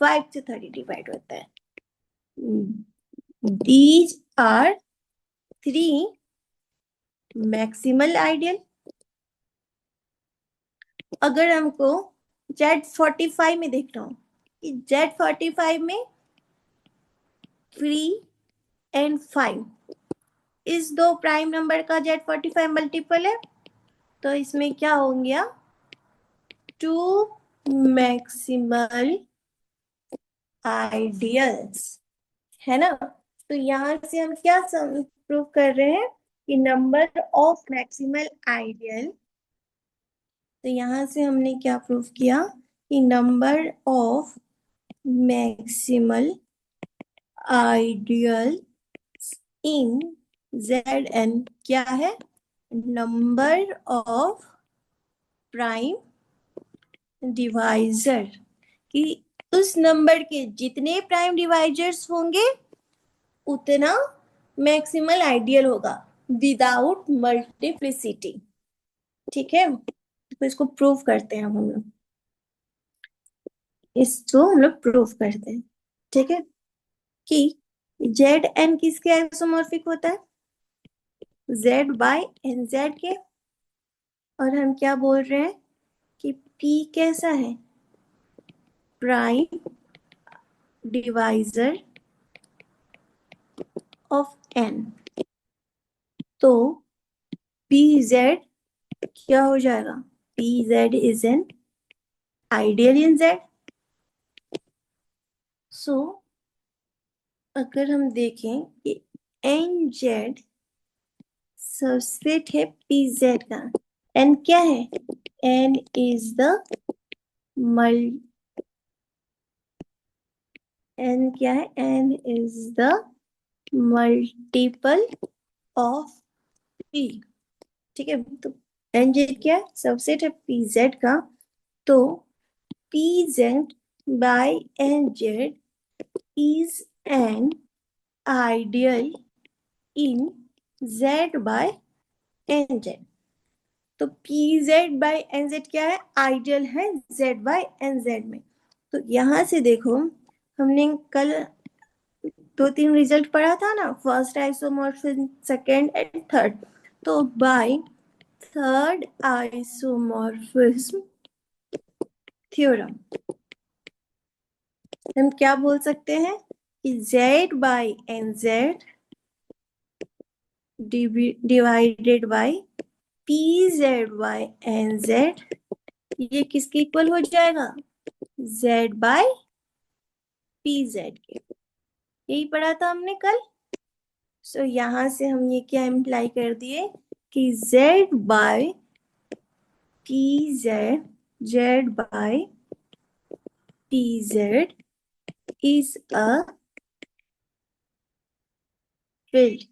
5 से 30 डिवाइड होता है। These are 3 maximal ideal. अगर हमको Z45 में देखना हो कि Z45 में 3 and 5 इस दो प्राइम नंबर का Z45 मल्टीपल है, तो इसमें क्या हो गया, टू मैक्सिमल आइडियल्स, है ना। तो यहाँ से हम क्या प्रूव कर रहे हैं कि नंबर ऑफ मैक्सिमल आइडियल, तो यहाँ से हमने क्या प्रूव किया कि number of maximal ideal in Zn क्या है, नंबर ऑफ प्राइम डिवाइजर, कि उस नंबर के जितने प्राइम डिवाइजर्स होंगे उतना मैक्सिमल आइडियल होगा विदाउट मल्टीप्लिसिटी। ठीक है, तो इसको प्रूव करते हैं हम लोग, इसको हम लोग प्रूव करते हैं। ठीक है, कि जेड एन किसके आइसोमॉर्फिक होता है, जेड बाय एन जेड के, और हम क्या बोल रहे हैं कि पी कैसा है, प्राइम डिवाइजर ऑफ एन, तो पी जेड क्या हो जाएगा, P Z is an ideal in Z. So अगर हम देखें कि एन जेड सबसेट है पी जेड का, एन क्या है, एन इज द मल एन क्या है, N is the multiple of P. ठीक है, तो एन जेड क्या है, सबसेट है पी जेड का, तो P z by n z is an ideal in Z by NZ। तो PZ by NZ क्या है, आइडियल है Z by NZ में। तो यहां से देखो, हमने कल 2-3 रिजल्ट पढ़ा था ना, first isomorphism, second and third. तो बाय थर्ड आइसोमॉर्फिज्म थ्योरम हम क्या बोल सकते हैं कि Z by NZ divided bye PZY NZ, ये किसके इक्वल हो जाएगा, Z बाय PZ के। यही पढ़ा था हमने कल। सो यहां से हम ये क्या इम्प्लाई कर दिए कि Z by PZ, Z by PZ is a field.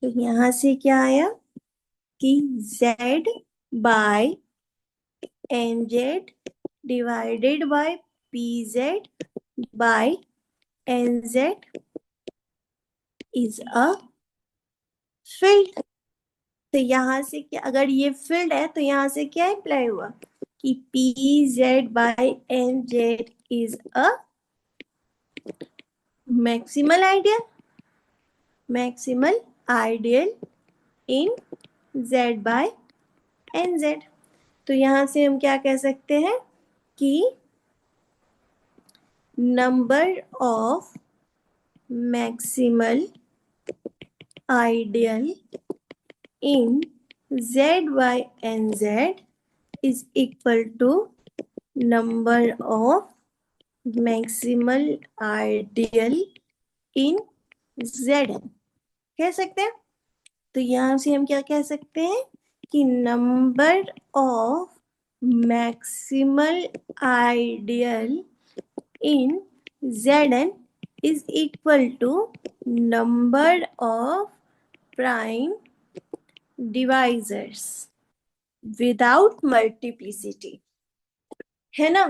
तो यहां से क्या आया कि Z by NZ divided by PZ by NZ is a field. तो यहां से क्या, अगर ये फील्ड है तो यहां से क्या अप्लाई हुआ कि p z by n z is a maximal ideal, maximal ideal in z by n z. तो यहां से हम क्या कह सकते हैं कि number of maximal ideal in z by n z is equal to number of maximal ideal in Zn, कह सकते हैं। तो यहां से हम क्या कह सकते हैं कि number of maximal ideal in Zn is equal to number of prime divisors without multiplicity, है ना,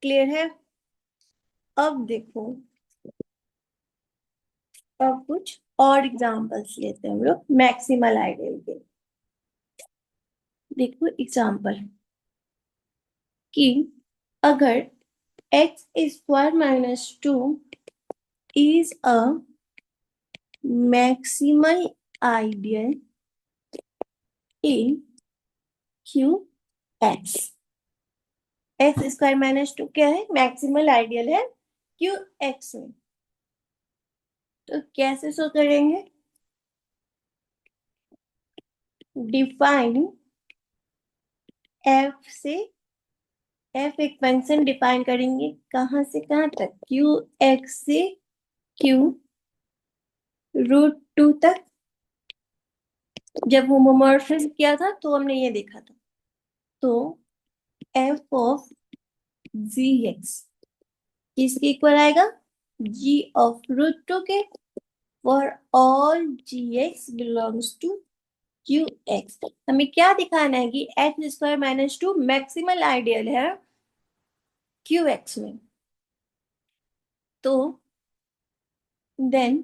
क्लियर है। अब देखो, अब कुछ और एग्जांपल्स लेते हैं हम लोग मैक्सिमल आइडियल के। देखो एग्जांपल कि अगर x square minus 2 is a maximal ideal in Q x, x square minus 2 क्या है, मैक्सिमल आइडियल है क्यू एक्स में। तो कैसे शो करेंगे? डिफाइन एफ से, एफ एक फंक्शन डिफाइन करेंगे कहाँ से कहाँ तक, क्यू एक्स से क्यू √2 तक। जब होमोमॉर्फिज्म किया था तो हमने ये देखा था। तो एफ ऑफ जी एक्स किसके इक्वल आएगा? जी ऑफ √2 के, for all g x belongs to q x. हमें क्या दिखाना है कि x² - 2 मैक्सिमल आइडियल है क्यू एक्स में। तो then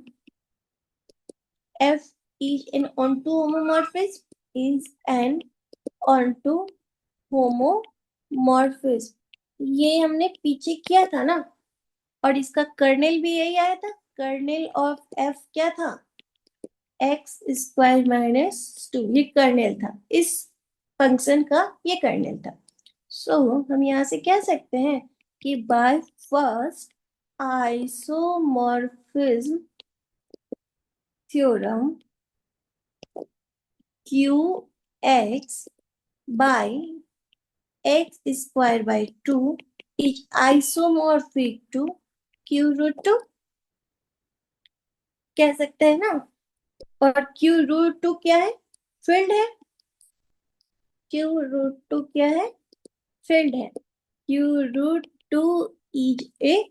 f is an onto homomorphism, is an onto homomorphism। ये हमने पीछे किया था ना, और इसका कर्नेल भी यही आया था। कर्नेल ऑफ f क्या था? x² - 2, ये कर्नेल था इस फंक्शन का, ये कर्नेल था। सो हम यहाँ से कह सकते हैं कि by first isomorphism theorem q x by x²/2 is isomorphic to q√2, कह सकते हैं ना। और q√2 क्या है? फील्ड है। q√2 क्या है? फील्ड है। q√2 is a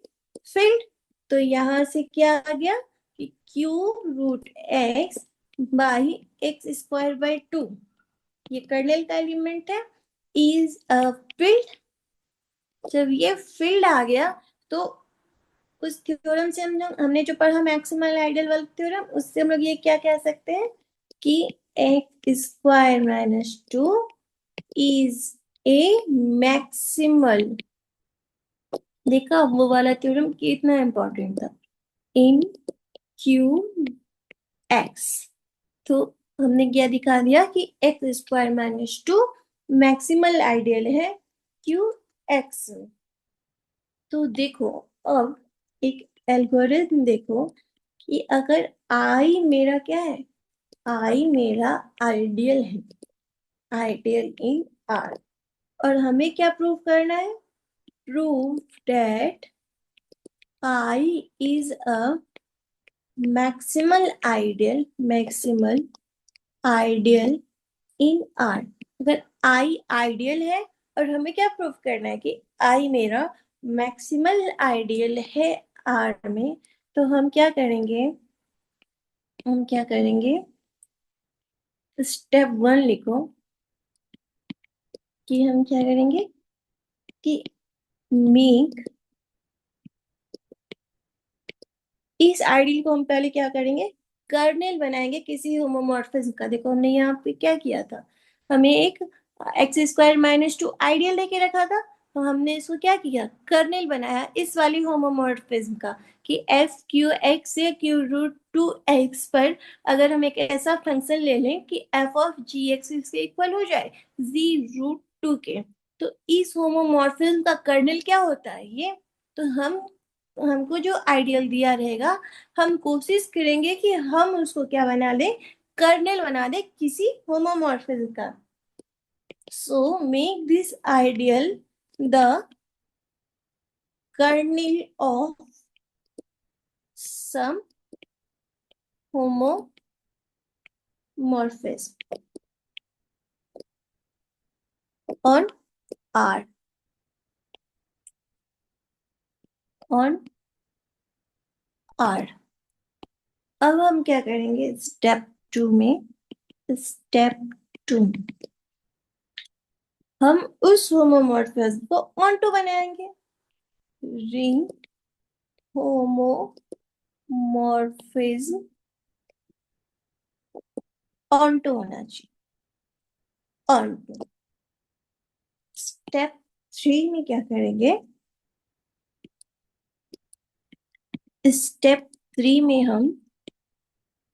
field. तो यहां से क्या आ गया कि q√x बाई x²/2, ये कर्नेल का एलिमेंट है, इज अ फील्ड। जब ये फील्ड आ गया तो उस थ्योरम से हमने जो पढ़ा मैक्सिमल आइडियल वाला थ्योरम, उससे हम लोग ये क्या कह सकते हैं कि x² - 2 इज ए मैक्सिमल। देखा वो वाला थ्योरम कितना इंपॉर्टेंट था, इन क्यू एक्स। तो हमने क्या दिखा दिया कि x² - 2 मैक्सिमल आइडियल है क्यू एक्स। तो देखो, अब एक एल्गोरिथम देखो कि अगर आई मेरा क्या है, आई मेरा आइडियल है, आइडियल इन आर, और हमें क्या प्रूव करना है? Prove that I is a maximal ideal in are. अगर आई आइडियल है और हमें क्या प्रूव करना है कि आई मेरा मैक्सिमल आइडियल है आर में, तो हम क्या करेंगे? हम क्या करेंगे? स्टेप 1 लिखो कि हम क्या करेंगे कि मेक, इस आइडियल को हम पहले क्या करेंगे? कर्नेल बनाएंगे किसी होमोमॉर्फिज्म का। देखो हमने यहाँ पे क्या किया था, हमें एक x² - 2 आइडियल देके रखा था, तो हमने इसको क्या किया? कर्नेल बनाया इस वाली होमोमॉर्फिज्म का, कि f q x से q√2x पर अगर हम एक ऐसा फंक्शन ले लें कि f ऑफ g x इसके इक्वल हो जाए z√2 के, तो इस होमोमॉर्फिज्म का कर्नेल क्या होता है ये। तो हमको जो आइडियल दिया रहेगा, हम कोशिश करेंगे कि हम उसको क्या बना दें? कर्नेल बना दे किसी होमोमॉर्फिज्म का। So make this ideal the kernel of some homomorphism on r, on r. अब हम क्या करेंगे स्टेप 2 में? स्टेप 2 हम उस होमोमॉर्फिज्म को ऑन टू बनाएंगे। रिंग होमोमॉर्फिज्म ऑन टू होना चाहिए, ऑन टू। स्टेप 3 में क्या करेंगे? स्टेप 3 में हम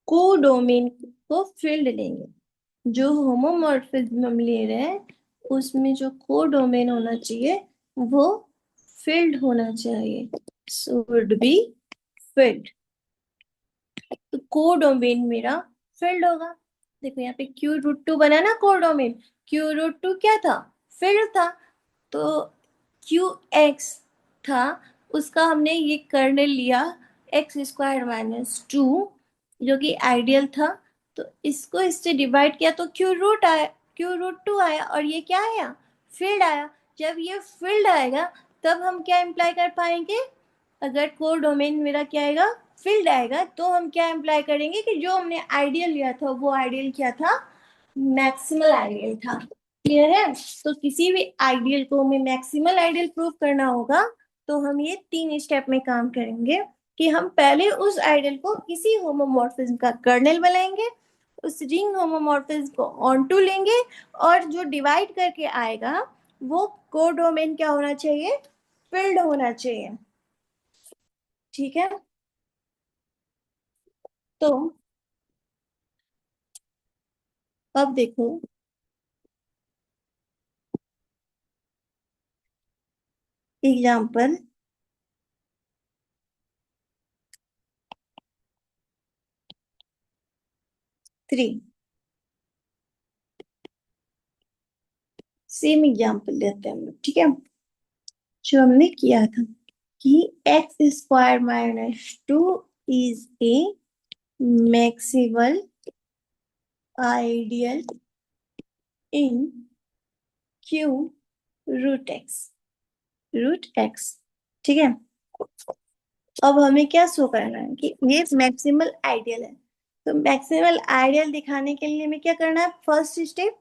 कोडोमेन को फील्ड लेंगे। जो होमोमॉर्फिज्म हम ले रहे हैं उसमें जो कोडोमेन होना चाहिए वो फील्ड होना चाहिए, शुड बी फील्ड। तो कोडोमेन मेरा फिल्ड होगा। देखो यहाँ पे Q√2 बना ना कोडोमेन, Q√2 क्या था, फिल्ड था। तो QX था, उसका हमने ये कर्नेल लिया x² - 2, जो कि आइडियल था। तो इसको इससे डिवाइड किया तो Q√2 आया, और ये क्या आया, फील्ड आया। जब ये फील्ड आएगा तब हम क्या इम्प्लाई कर पाएंगे, अगर कोर डोमेन मेरा क्या आएगा, फील्ड आएगा, तो हम क्या इम्प्लाई करेंगे कि जो हमने आइडियल लिया था वो आइडियल क्या था, मैक्सिमल आइडियल था। क्लियर है। तो किसी भी आइडियल को हमें मैक्सिमल आइडियल प्रूव करना होगा, तो हम ये 3 स्टेप में काम करेंगे कि हम पहले उस आइडियल को किसी होमोमॉर्फिज्म का कर्नेल बनाएंगे, उस रिंग होमोमॉर्फिज्म को ऑनटू लेंगे, और जो डिवाइड करके आएगा वो कोडोमेन क्या होना चाहिए, फिल्ड होना चाहिए। ठीक है। तो अब देखो एग्जाम्पल 3। सेम एग्जाम्पल लेते हैं हम लोग, ठीक है, जो हमने किया था कि x² - 2 is a maximal ideal in Q√x। ठीक है। अब हमें क्या शो करना है कि ये मैक्सिमल आइडियल है। तो मैक्सिमल आइडियल दिखाने के लिए हमें क्या करना है, फर्स्ट स्टेप,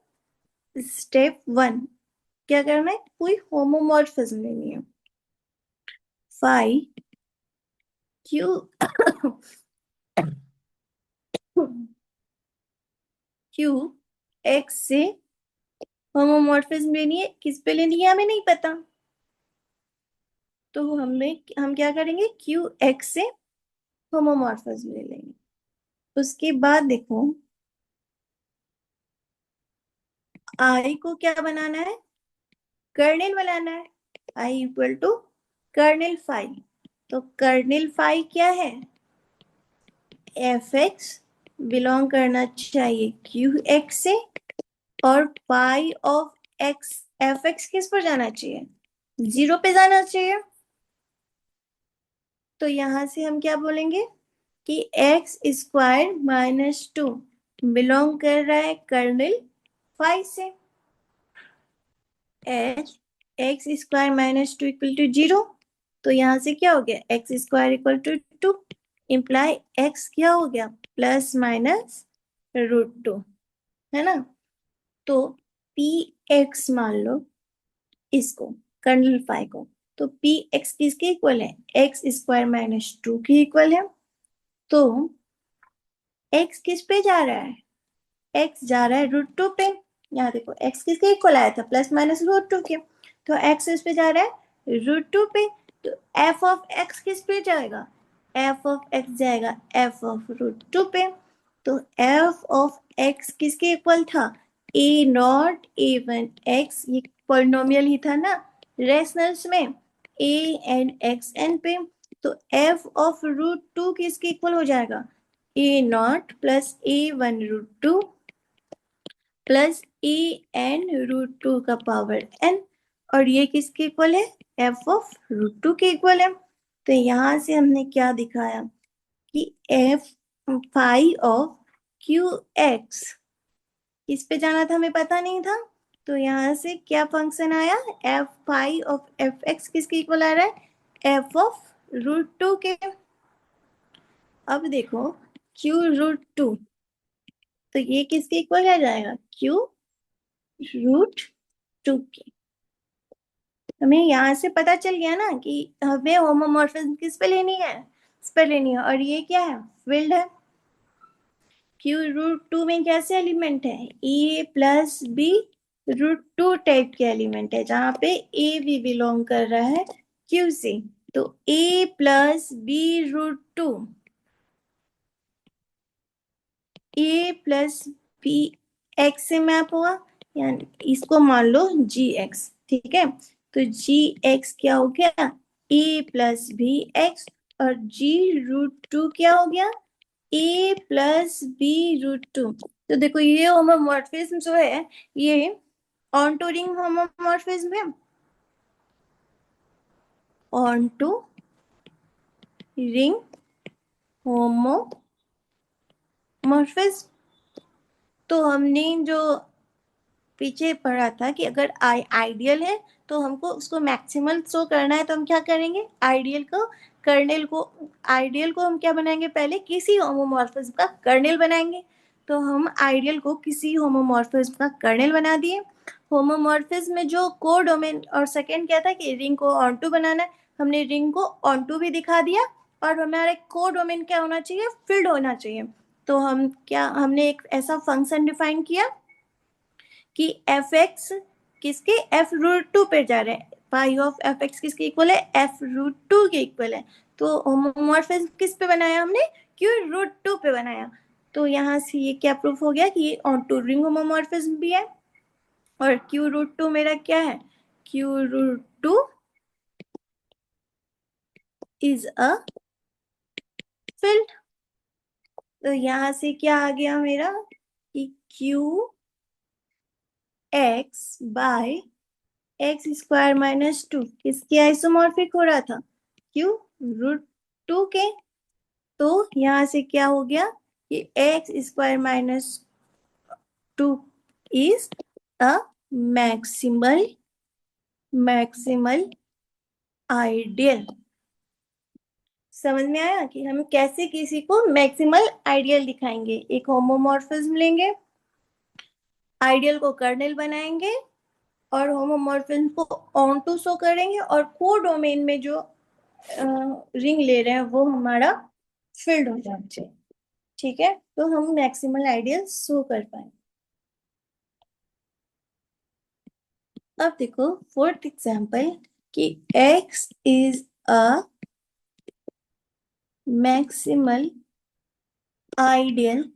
स्टेप 1 क्या करना है, कोई होमोमॉर्फिज्म लेनी है। फाई क्यू क्यू एक्स से होमोमॉर्फिज्म लेनी है, किस पे लेनी है हमें नहीं पता। तो हम क्या करेंगे, क्यू एक्स से होमोमॉर्फिज्म ले लेंगे। उसके बाद देखो आई को क्या बनाना है, कर्नेल बनाना है। I equal to kernel phi. तो कर्नेल फाई क्या है, एफ एक्स बिलोंग करना चाहिए क्यू एक्स से, और पाई ऑफ एक्स, एफ एक्स किस पर जाना चाहिए, 0 पे जाना चाहिए। तो यहां से हम क्या बोलेंगे कि x² - 2 बिलोंग कर रहा है कर्नेल फाइव से। H x² - 2 equal to 0। तो यहां से क्या हो गया, x² equal to 2, imply x क्या हो गया, ±√2, है ना। तो पी एक्स मान लो इसको, कर्नल फाइव को। तो पी एक्स किसके इक्वल है, x² - 2 के इक्वल है। तो x किस पे जा रहा है, x जा रहा है √2 पे। यहाँ देखो x किसके इक्वल आया था, ±√2 के। तो x इस पे जा रहा है √2 पे। तो f ऑफ x किस पे जाएगा, f ऑफ x जाएगा f ऑफ √2 पे। तो f ऑफ x किसके इक्वल था, a0 a1 x, ये पॉलिनोमियल ही था ना रेशनल्स में, a एंड x n पे। तो f ऑफ √2 किसके इक्वल हो जाएगा, a0 plus a1 √2 plus a n √2 का पावर n। और ये किसके इक्वल है, f ऑफ √2 के इक्वल है। तो यहां से हमने क्या दिखाया कि f phi of q x किस पे जाना था हमें पता नहीं था। तो यहां से क्या फंक्शन आया, f phi of f x किसके इक्वल आ रहा है, f ऑफ √2 के। अब देखो Q√2, तो ये किसके इक्वल आ जाएगा, Q√2 के। हमें यहाँ से पता चल गया ना कि हमें होमोमॉर्फिज्म किस पे लेनी है, इस पे लेनी है, और ये क्या है, फील्ड है। Q√2 में कैसे एलिमेंट है, A+B√2 टाइप के एलिमेंट है, जहां पे A भी बिलोंग कर रहा है Q से। तो A+B√2, A+B x से मैप हुआ, यानी इसको मान लो GX। ठीक है। तो GX क्या हो गया, A+B x, और G√2 क्या हो गया, a plus b root two. तो देखो ये होमोमॉर्फिज्म जो है ये ऑन टू रिंग होमोमॉर्फिज्म है। Onto ring homomorphism. तो हमने जो पीछे पढ़ा था कि अगर आइडियल है तो हमको उसको मैक्सिमल शो करना है, तो हम क्या करेंगे, आइडियल को हम क्या बनाएंगे, पहले किसी होमोमॉर्फिज्म का कर्नेल बनाएंगे। तो हम आइडियल को किसी होमोमॉर्फिज्म का कर्नेल बना दिए। होमोमॉर्फिज्म में जो कोडोमेन, और सेकंड क्या था कि रिंग को ऑन टू बनाना है, हमने रिंग को ऑन टू भी दिखा दिया। और हमारे कोडोमेन क्या होना चाहिए, फिल्ड होना चाहिए। तो हमने एक ऐसा फंक्शन डिफाइन किया कि एफ एक्स किसके, एफ रूट टू पे जा रहे हैं। पाई ऑफ एफ एक्स किसके इक्वल है, एफ रूट टू के इक्वल है। तो होमोमॉर्फिज्म किस पे बनाया हमने, क्यू रूट टू पे बनाया। तो यहाँ से ये क्या प्रूफ हो गया कि ये ऑन टू रिंग होमोमॉर्फिज्म भी है। और क्यू रूट टू मेरा क्या है, q root two is a field. तो यहाँ से क्या आ गया मेरा कि q x by x square minus two किसके आइसोमॉर्फिक हो रहा था, क्यू रूट टू के। तो यहां से क्या हो गया कि X square minus to is a maximal maximal ideal. समझ में आया कि हम कैसे किसी को मैक्सिमल आइडियल दिखाएंगे। एक होमोमॉर्फिज्म लेंगे, आइडियल को कर्नेल बनाएंगे, और होमोमॉर्फिज्म को ऑन टू शो करेंगे, और को डोमेन में जो रिंग ले रहे हैं वो हमारा फील्ड हो जाना चाहिए। ठीक है, तो हम मैक्सिमल आइडियल शो कर पाए। अब देखो फोर्थ एग्जांपल कि x is a maximal ideal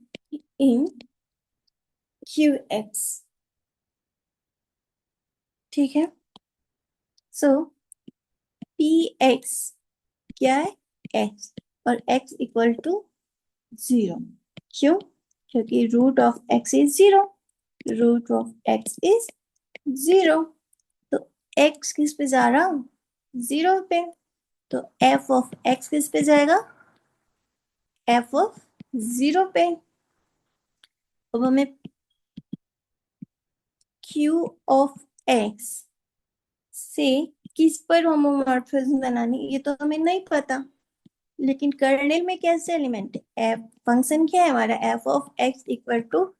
in qx। ठीक है, सो px क्या है, x, और x इक्वल टू 0। क्यों, क्योंकि root of x is 0, root of x is 0। तो x किस पे जा रहा, 0 पे। तो f ऑफ x किस पे जाएगा, f ऑफ 0 पे। अब हमें q ऑफ x से किस पर होमोमॉर्फिज्म बनानी, ये तो हमें नहीं पता। लेकिन कर्नेल में कैसे एलिमेंट है, एफ फंक्शन क्या है हमारा, f of x equal to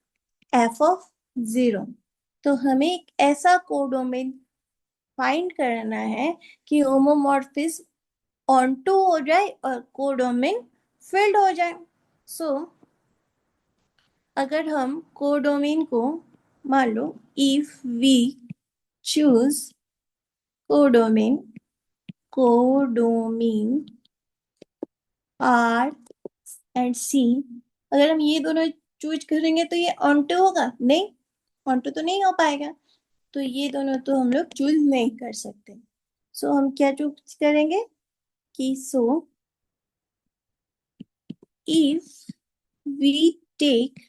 F of 0। तो हमें एक ऐसा कोडोमेन फाइंड करना है कि होमोमॉर्फिज्म ऑन टू हो जाए और कोडोमेन फिल्ड हो जाए। सो अगर हम कोडोमेन को मान लो, if we choose codomain codomain R and C, अगर हम ये दोनों चूज करेंगे तो ये ऑन्टो होगा नहीं, ऑन्टो तो नहीं हो पाएगा। तो ये दोनों तो हम लोग चूज नहीं कर सकते। सो हम क्या चूज करेंगे कि इफ वी टेक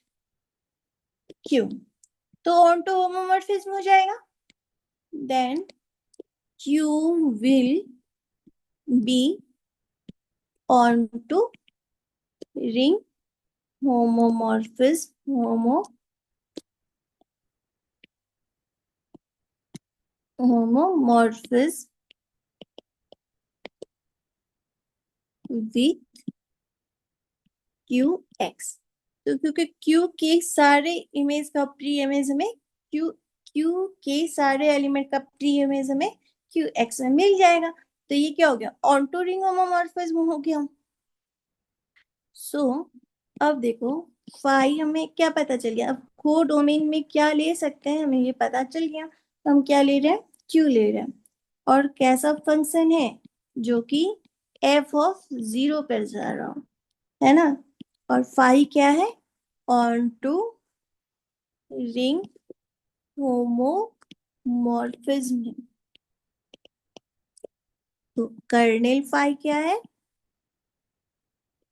क्यू, तो ऑन्टो होमोमॉर्फिज्म हो जाएगा। Then q will be onto ring homomorphism homomorphism with q x. तो क्योंकि क्यू के सारे इमेज का प्री इमेज हमें क्यू क्यू के सारे एलिमेंट का प्री इमेज हमें क्यू एक्स में मिल जाएगा। तो ये क्या हो गया, ऑन्टो रिंग होमोमॉर्फिज्म हो गया। सो अब देखो फाई हमें क्या पता चल गया, अब को डोमेन में क्या ले सकते हैं हमें ये पता चल गया। तो हम क्या ले रहे हैं, क्यू ले रहे हैं, और कैसा फंक्शन है, जो कि एफ ऑफ 0 पर जा रहा हूं, है ना। और फाई क्या है, ऑन टू रिंग होमोमॉर्फिज्म है। तो कर्नेल फाई क्या है,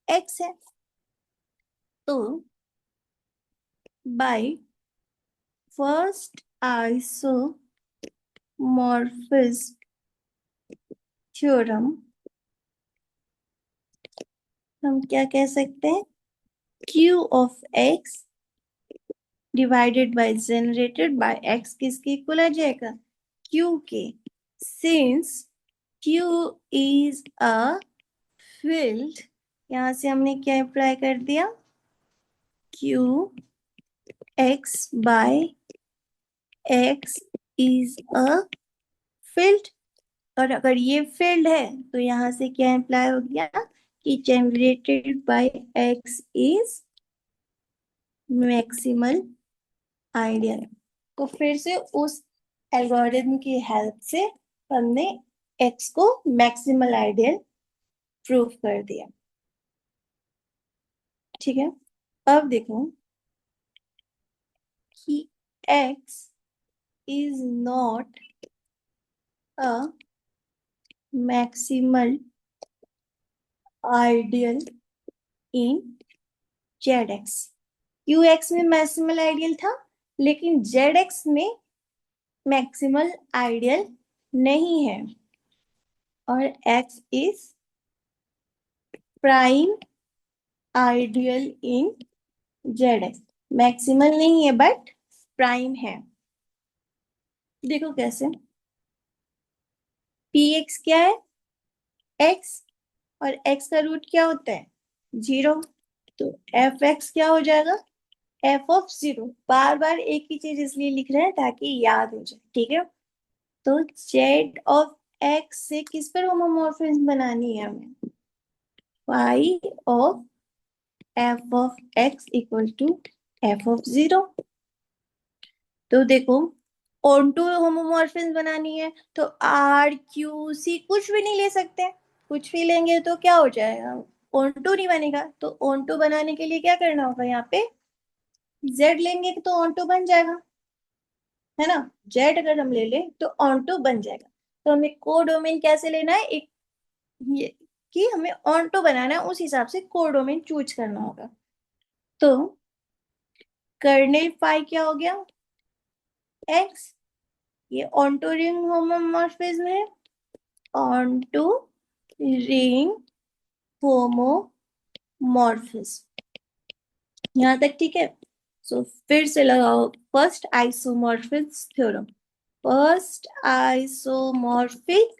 एक्स है। तो बाय फर्स्ट आइसोमॉर्फिज्म थ्योरम हम क्या कह सकते हैं, Q of x divided by generated by x किसके इक्वल आ जाएगा, Q के। Since Q is a field, यहां से हमने क्या अप्लाई कर दिया, Q x by x is a field. और अगर ये फील्ड है तो यहां से क्या अप्लाई हो गया कि generated by x is maximal ideal. तो फिर से उस एल्गोरिथम की हेल्प से हमने x को मैक्सिमल आइडियल प्रूव कर दिया। ठीक है, अब देखो कि x is not a maximal ideal in Z x. Q x में मैक्सिमल आइडियल था लेकिन जेड एक्स में मैक्सिमल आइडियल नहीं है, और x is prime ideal in Z x. Maximal नहीं है बट प्राइम है। देखो कैसे, पी एक्स क्या है, एक्स, और एक्स का रूट क्या होता है, 0। तो एफ एक्स क्या हो जाएगा, एफ ऑफ 0। बार बार एक ही चीज इसलिए लिख रहे हैं ताकि याद हो जाए। ठीक है, तो जेड ऑफ एक्स से किस पर होमोमॉर्फिज्म बनानी है हमें, phi of f of x equal to F of 0। तो देखो ऑनटू होमोमॉर्फिज्म बनानी है तो आर क्यू सी कुछ भी नहीं ले सकते, कुछ भी लेंगे तो क्या हो जाएगा, ऑनटू नहीं बनेगा। तो ऑनटू बनाने के लिए क्या करना होगा, यहाँ पे जेड लेंगे तो ऑनटू बन जाएगा, है ना। जेड अगर हम ले लें तो ऑनटू बन जाएगा। तो हमें कोडोमेन कैसे लेना है, एक ये कि हमें ऑनटू बनाना है, उस हिसाब से कोडोमेन चूज करना होगा। तो कर्नेल फाई क्या हो गया, एक्स, ये ऑनटू रिंग होमोमॉर्फिज्म है, ऑनटू रिंग होमोमॉर्फिज्म। यहां तक ठीक है। सो फिर से लगाओ first isomorphism theorem, first isomorphic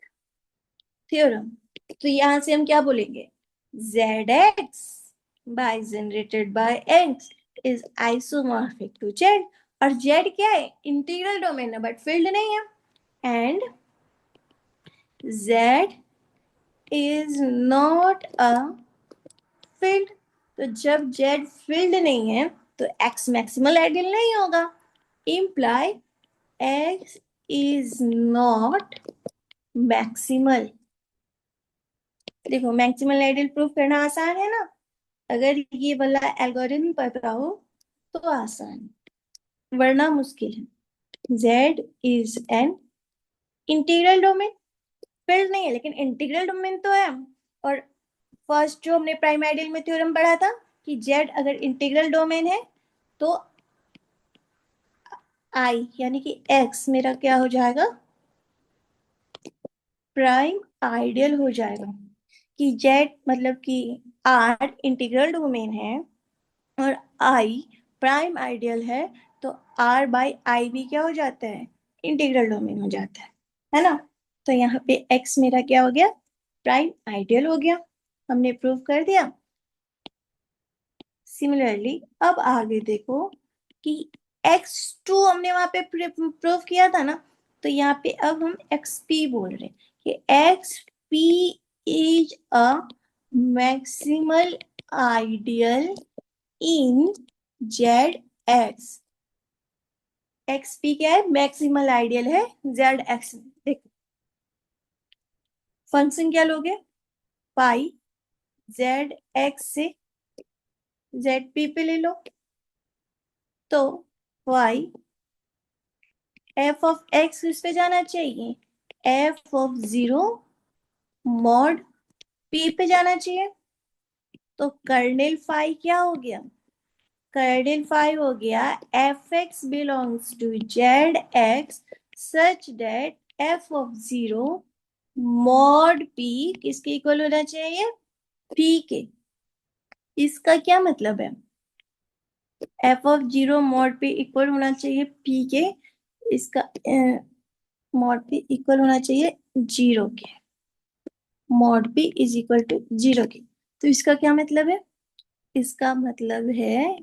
theorem. तो यहां से हम क्या बोलेंगे, z x by generated by x is isomorphic to z. और जेड क्या है, इंटीग्रल डोमेन है बट फील्ड नहीं है, and z is not a field. तो जब जेड फील्ड नहीं है तो एक्स मैक्सिमल आइडियल नहीं होगा, imply x is not maximal. देखो मैक्सिमल आइडियल प्रूफ करना आसान है ना, अगर ये वाला एल्गोरिथम पता हो तो आसान, वरना मुश्किल है। Z is an integral domain, field नहीं है लेकिन इंटीग्रल डोमेन तो है। और फर्स्ट जो हमने प्राइम आइडियल में थ्योरम पढ़ा था कि जेड अगर इंटीग्रल डोमेन है तो आई यानी कि एक्स मेरा क्या हो जाएगा, प्राइम आइडियल हो जाएगा। कि जेड मतलब कि आर इंटीग्रल डोमेन है और आई प्राइम आइडियल है, तो आर बाई आई भी क्या हो जाता है, इंटीग्रल डोमेन हो जाता है ना। तो यहाँ पे एक्स मेरा क्या हो गया, प्राइम आइडियल हो गया, हमने प्रूव कर दिया। सिमिलरली अब आगे देखो कि x2 हमने वहां पे प्रूव किया था ना, तो यहाँ पे अब हम xp बोल रहे हैं कि xp is a maximal ideal in Z x. xp क्या है, मैक्सिमल आइडियल है जेड एक्स में। देखो फंक्शन क्या लोगे, पाई जेड एक्स से जेड पी पे ले लो, तो y एफ ऑफ एक्स किस पे जाना चाहिए, एफ ऑफ 0 मॉड पी पे जाना चाहिए। तो कर्नेल फाई क्या हो गया, कर्नेल 5 हो गया f x belongs to Z x such that f of 0 mod p किसके इक्वल होना चाहिए, पी के। इसका क्या मतलब है, f of 0 mod p equal होना चाहिए पी के, इसका मॉड पी इक्वल होना चाहिए 0 के, mod p is equal to 0 के। तो इसका क्या मतलब है, इसका मतलब है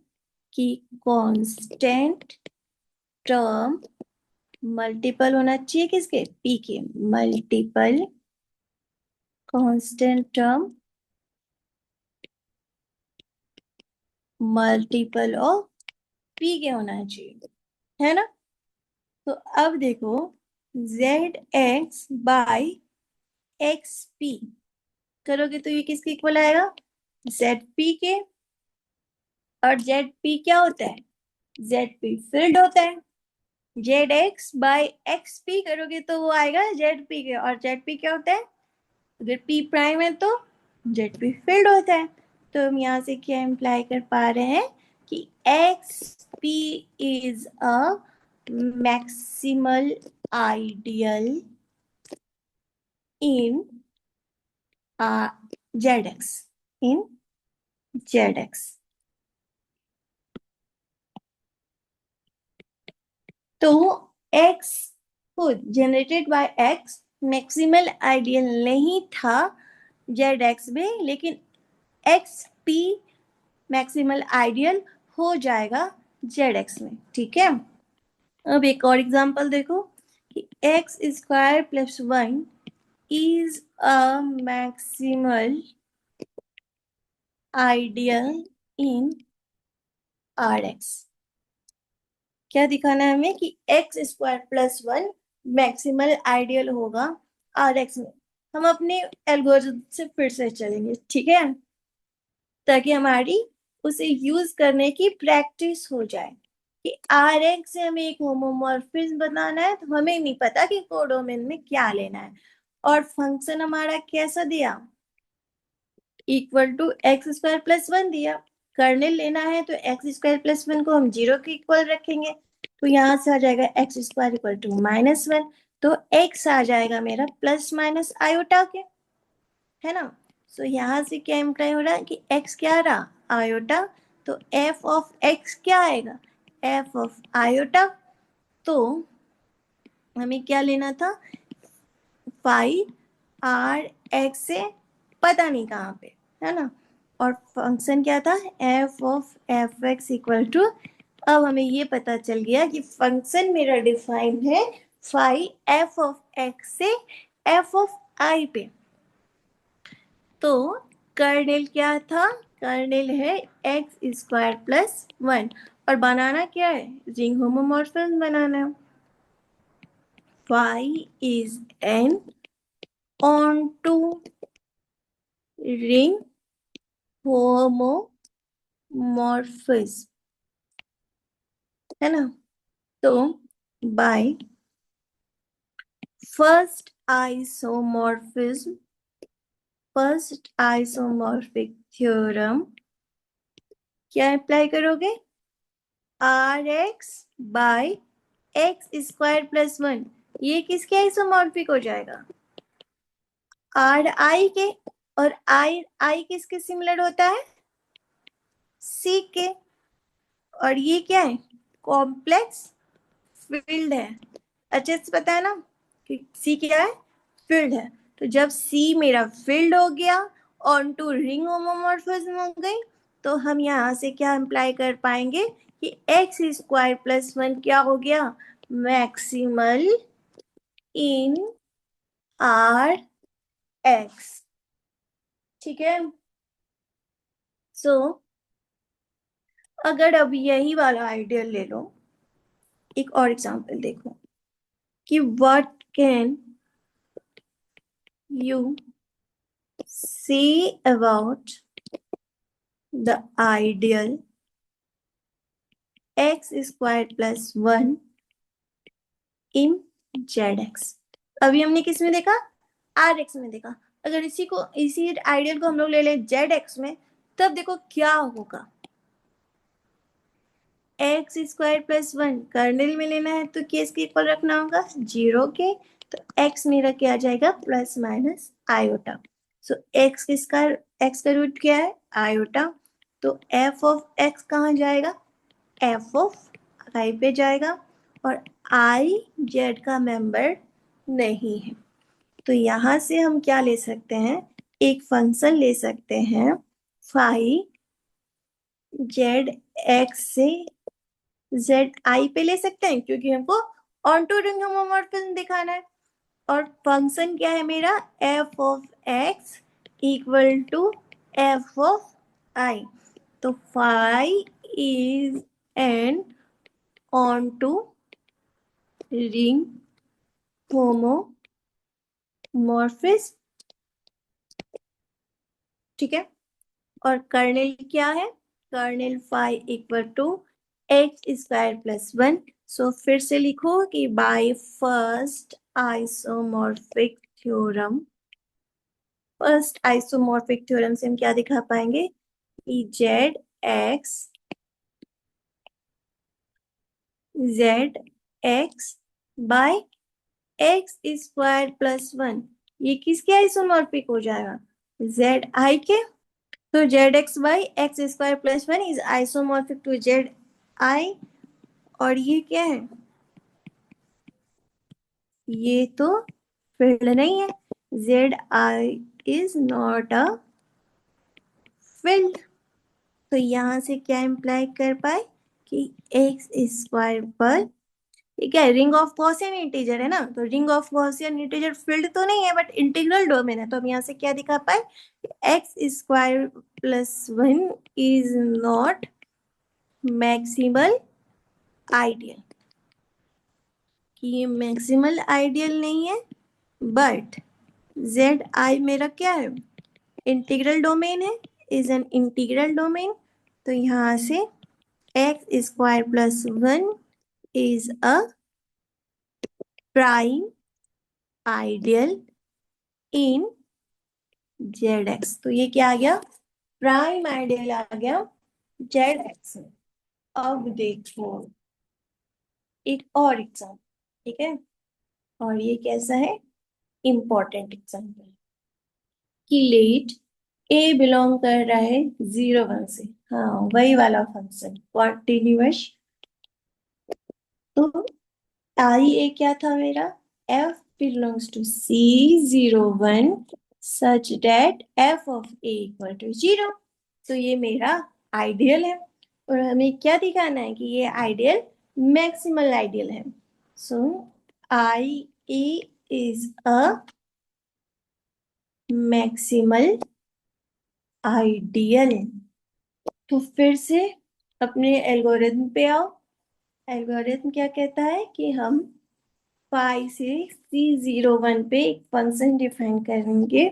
कि कांस्टेंट टर्म मल्टीपल होना चाहिए किसके, पी के, multiple constant term multiple of P के होना चाहिए, है ना। तो अब देखो Z X by x P करोगे तो ये किसके इक्वल आएगा, जेड पी के। और जेड पी क्या होता है, जेड पी फील्ड होता है। Z X by x P करोगे तो वो आएगा जेड पी के, और जेड पी क्या होता है, अगर पी प्राइम है तो जेड पी फील्ड होता है। तो हम यहाँ से क्या इम्प्लाई कर पा रहे हैं कि x P is a maximal ideal in Z x, in Z X. तो x खुद generated by x maximal ideal नहीं था जेड एक्स में, लेकिन एक्स पी मैक्सिमल आइडियल हो जाएगा जेड एक्स में, ठीक है। अब एक और एग्जांपल देखो कि X square plus 1 is a maximal ideal in R x. क्या दिखाना है हमें कि X square plus 1 maximal ideal होगा आर एक्स में। हम अपने एल्गोरिथम से फिर से चलेंगे, ठीक है, ताकि हमारी उसे यूज करने की प्रैक्टिस हो जाए कि आर एक्स से हमें एक होमोमॉर्फिज्म बनाना है, तो हमें नहीं पता कि कोडोमेन में क्या लेना है। और फंक्शन हमारा कैसा दिया, equal to x square plus 1 दिया। कर्नेल लेना है तो एक्स स्क्वायर प्लस 1 को हम 0 के इक्वल रखेंगे, तो यहाँ से आ जाएगा एक्स स्क्वायर इक्वल टू -1। तो एक्स आ जाएगा मेरा प्लस माइनस आयोटा के, है ना। सो यहाँ से क्या इम्प्लाई हो रहा है कि एक्स क्या रहा, आयोटा। तो एफ ऑफ एक्स क्या आएगा, एफ ऑफ आयोटा। तो हमें क्या लेना था, फाइव आर एक्स से पता नहीं कहाँ पे, है ना। और फंक्शन क्या था, f of f x equal to, अब हमें ये पता चल गया कि फंक्शन मेरा डिफाइन है फाइव एफ ऑफ एक्स से एफ ऑफ आई पे। तो कर्नेल क्या था, कर्नेल है एक्स स्क्वायर प्लस 1, और बनाना क्या है, रिंग होमोमॉर्फिज्म बनाना है। phi is an onto ring homomorphism, है ना। तो by first isomorphism, first isomorphic theorem क्या अप्लाई करोगे, r x by x square plus 1, ये किसके आइसोमॉर्फिक हो जाएगा, आर आई के। और आई आई किसके सिमिलर होता है, सी के। और ये क्या है, कॉम्प्लेक्स फील्ड है। अच्छे से पता है ना कि सी क्या है, फील्ड है। तो जब सी मेरा फील्ड हो गया, ऑन टू रिंग होमोमॉर्फिज्म हो गई, तो हम यहाँ से क्या अप्लाई कर पाएंगे कि एक्स स्क्वायर प्लस 1 क्या हो गया, मैक्सिमल इन आर एक्स, ठीक है। सो अगर अब यही वाला आइडियल ले लो, एक और एग्जांपल देखो कि what can you say about the ideal x squared plus 1 in zx। अभी हमने किस में देखा, आर एक्स में देखा। अगर इसी आइडियल को हम लोग ले लें जेड एक्स में, तब देखो क्या होगा। X square plus one kernel में लेना है तो किसके इक्वल रखना होगा, 0 के। तो एक्स मेरा क्या आ जाएगा, प्लस माइनस आयोटा। सो एक्स किसका, एक्स का रूट क्या है, आयोटा। तो एफ ऑफ एक्स कहाँ जाएगा, एफ ऑफ आई पे जाएगा, और आई जेड का मेंबर नहीं है। तो यहां से हम क्या ले सकते हैं, एक फंक्शन ले सकते हैं फाई जेड एक्स से जेड आई पे ले सकते हैं, क्योंकि हमको ऑन्टो रिंग होमोमॉर्फिज्म दिखाना है। और फंक्शन क्या है मेरा, F of x equal to F of I. तो phi is an onto ring homomorphism, ठीक है। और कर्नेल क्या है, kernel phi equal to x square plus one. So फिर से लिखो कि by first isomorphic theorem, first isomorphic theorem से हम क्या दिखा पाएंगे कि Z x by x square plus one, ये किसके आइसोमॉर्फिक हो जाएगा, जेड आई के। तो Z X by x square plus one is isomorphic to Z I. और ये क्या है, ये तो फील्ड नहीं है, Z I is not a field. तो यहां से क्या इम्प्लाई कर पाए कि एक्स स्क्वायर पर, ठीक है, रिंग ऑफ गॉसियन इंटीजर है ना, तो ring of Gaussian integer field तो नहीं है बट इंटीग्रल डोमेन है। तो हम यहाँ से क्या दिखा पाए, x square plus one is not maximal ideal, कि ये मैक्सिमल आइडियल नहीं है। बट जेड आई मेरा क्या है, इंटीग्रल डोमेन है, इज एन इंटीग्रल डोमेन। तो यहां से x square plus one is a prime ideal in Z X. तो ये क्या आ गया, प्राइम आइडियल आ गया जेड एक्स में। अब देखो एक और एग्जाम्पल, ठीक है, और ये कैसा है, इंपॉर्टेंट एग्जाम्पल, कि लेट ए बिलोंग कर रहा है 0 1 से, हाँ वही वाला फंक्शन कॉन्टिन्यूअस। तो आई ए क्या था मेरा, f belongs to C 0 1 such that F of A equal to 0। तो ये मेरा आइडियल है, और हमें क्या दिखाना है कि ये आइडियल मैक्सिमल आइडियल है। सो आई ए इज अ मैक्सिमल आइडियल। तो फिर से अपने एल्गोरिथम पे आओ। एल्गोरिथम क्या कहता है कि हम पाई से C01 पे एक फंक्शन डिफाइन करेंगे,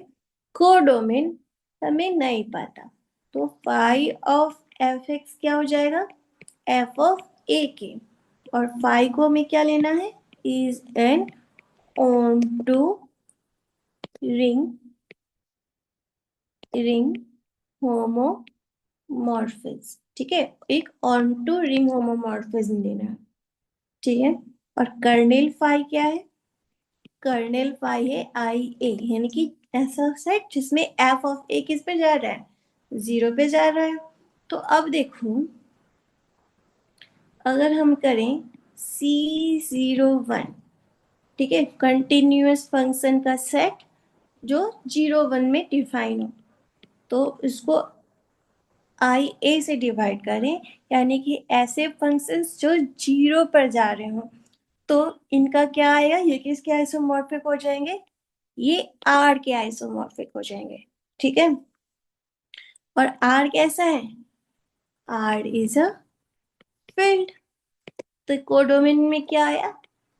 कोडोमेन हमें नहीं पता। तो फाई ऑफ एफ एक्स क्या हो जाएगा, एफ ऑफ ए के, और फाई को हमें क्या लेना है, is an onto ring ring homomorphism, ठीक है, एक ऑन टू रिंग होमोमॉर्फिज्म लेना है, ठीक है। और कर्नेल फाई क्या है, कर्नेल फाई है आई ए, यानी कि ऐसा सेट जिसमें एफ ऑफ ए किस पे जा रहा है, 0 पे जा रहा है। तो अब देखो, अगर हम करें C01, ठीक है, कंटिन्यूअस फंक्शन का सेट जो 0 1 में डिफाइन हो, तो इसको आई ए से डिवाइड करें, यानी कि ऐसे फंक्शंस जो 0 पर जा रहे हो, तो इनका क्या आएगा, ये किसके आइसोमॉर्फिक हो जाएंगे, ये आर के आइसोमॉर्फिक हो जाएंगे, ठीक है। और आर कैसा है, आर इज अ फील्ड। तो कोडोमेन में क्या आया,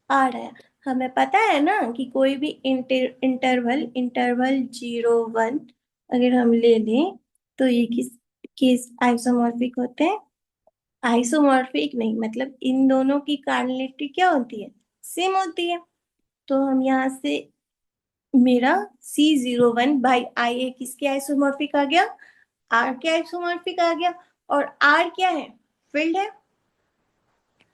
आर आया। हमें पता है ना कि कोई भी इंटरवल इंटरवल 0 1 अगर हम ले लें तो ये किस आइसोमॉर्फिक होते हैं, आइसोमॉर्फिक नहीं, मतलब इन दोनों की कार्डिनलिटी क्या होती है, सेम होती है। तो हम यहाँ से मेरा C01 बाई आई ए किसके आइसोमॉर्फिक आ गया, आर के आइसोमॉर्फिक आ गया। और आर क्या है, फील्ड है।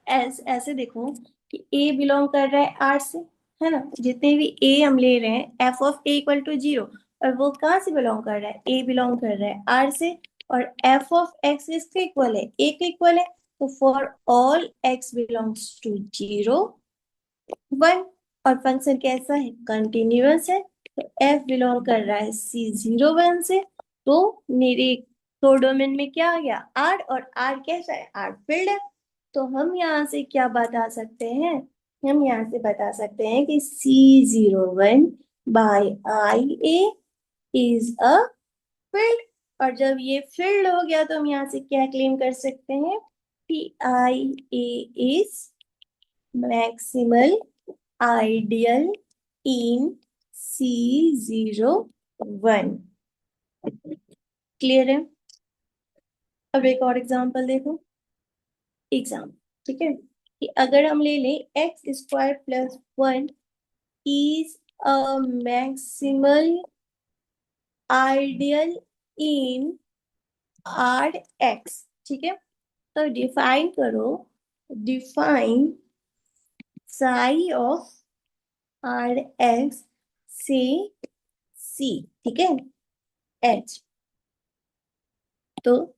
ऐसे देखो कि ए बिलोंग कर रहा है आर से, है ना, जितने भी ए हम ले रहे हैं f of A equal to 0, और वो कहाँ से बिलोंग कर रहा है, ए बिलोंग कर रहा है आर से, और एफ ऑफ एक्स इसके इक्वल है, ए के इक्वल है, तो for all x belongs to 0 1, और फंक्शन कैसा है, कंटिन्यूअस है, तो एफ बिलोंग कर रहा है सी 0 1 से, तो मेरे तो डोमेन में क्या आ गया आर, और आर कैसा है, आर फील्ड है। तो हम यहाँ से क्या बता सकते हैं, हम यहाँ से बता सकते हैं कि C01 by I A is a field, और जब ये फील्ड हो गया तो हम यहाँ से क्या क्लेम कर सकते हैं कि I A is maximal ideal in C01। Clear है। अब एक और एग्जांपल देखो, एग्जाम, ठीक है, कि अगर हम ले लें x square plus 1 is a maximal ideal in R x, ठीक है, तो डिफाइन करो, define psi of R x से सी, ठीक है, एच, तो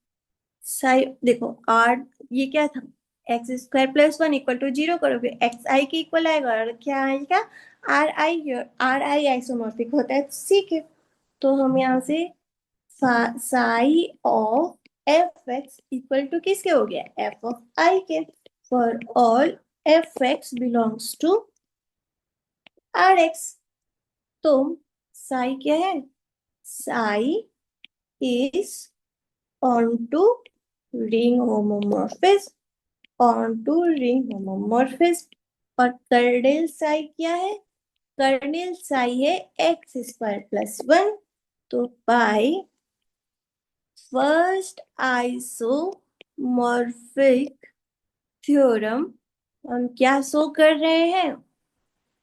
साई देखो आर, ये क्या था, x square plus 1 equal to 0 करोगे, एक्स आई के इक्वल आएगा, और क्या आएगा, आर आई आइसोमॉर्फिक होता है सी के, तो हम यहाँ से psi of f x equal to किसके हो गया, एफ ऑफ आई के, for all f x belongs to R x, तो साई क्या है, psi is onto ring homomorphism, onto ring homomorphism, और कर्नेल साई क्या है, कर्नेल साई है एक्स स्क्वायर प्लस 1, तो बाय फर्स्ट आइसोमॉर्फिक थ्योरम हम क्या शो कर रहे हैं,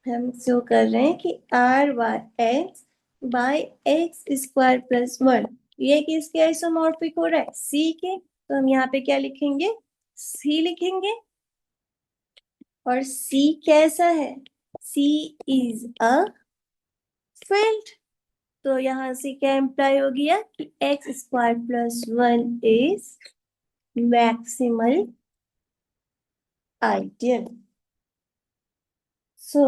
हम शो कर रहे हैं कि R by x by x square plus 1 ये किसके आइसोमॉर्फिक हो रहा है, सी के, तो हम यहाँ पे क्या लिखेंगे, सी लिखेंगे, और सी कैसा है, सी इज अ फील्ड, तो यहाँ से क्या इम्प्लाई हो गया कि X square plus 1 is maximal ideal. So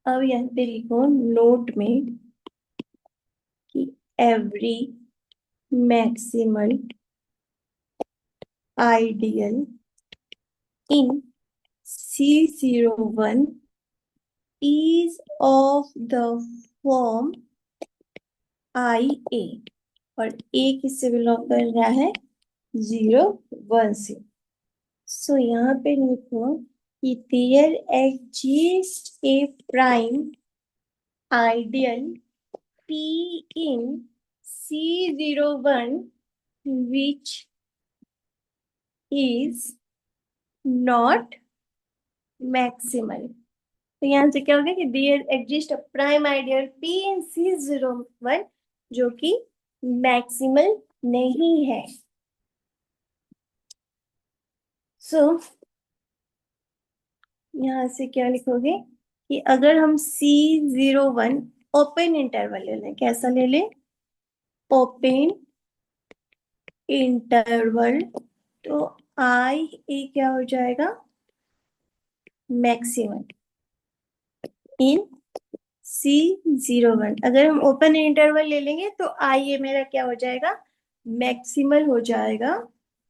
अब यहाँ पे लिखो नोट में कि every maximal ideal in C01 is of the form I A, और ए किससे बिलोंग कर रहा है, 0 1 से, सो यहाँ पे लिखो कि there exist a prime ideal P in C01 which is not maximal, तो यहाँ से क्या हो गया कि there exist a prime ideal P in C01 जो कि मैक्सिमल नहीं है। सो यहाँ से क्या लिखोगे कि अगर हम C01 ओपन इंटरवल ले लें, कैसा ले लें, ओपन इंटरवल, तो आई ए क्या हो जाएगा, मैक्सिमम इन C01, अगर हम ओपन इंटरवल ले लेंगे तो आई ए मेरा क्या हो जाएगा, मैक्सिमल हो जाएगा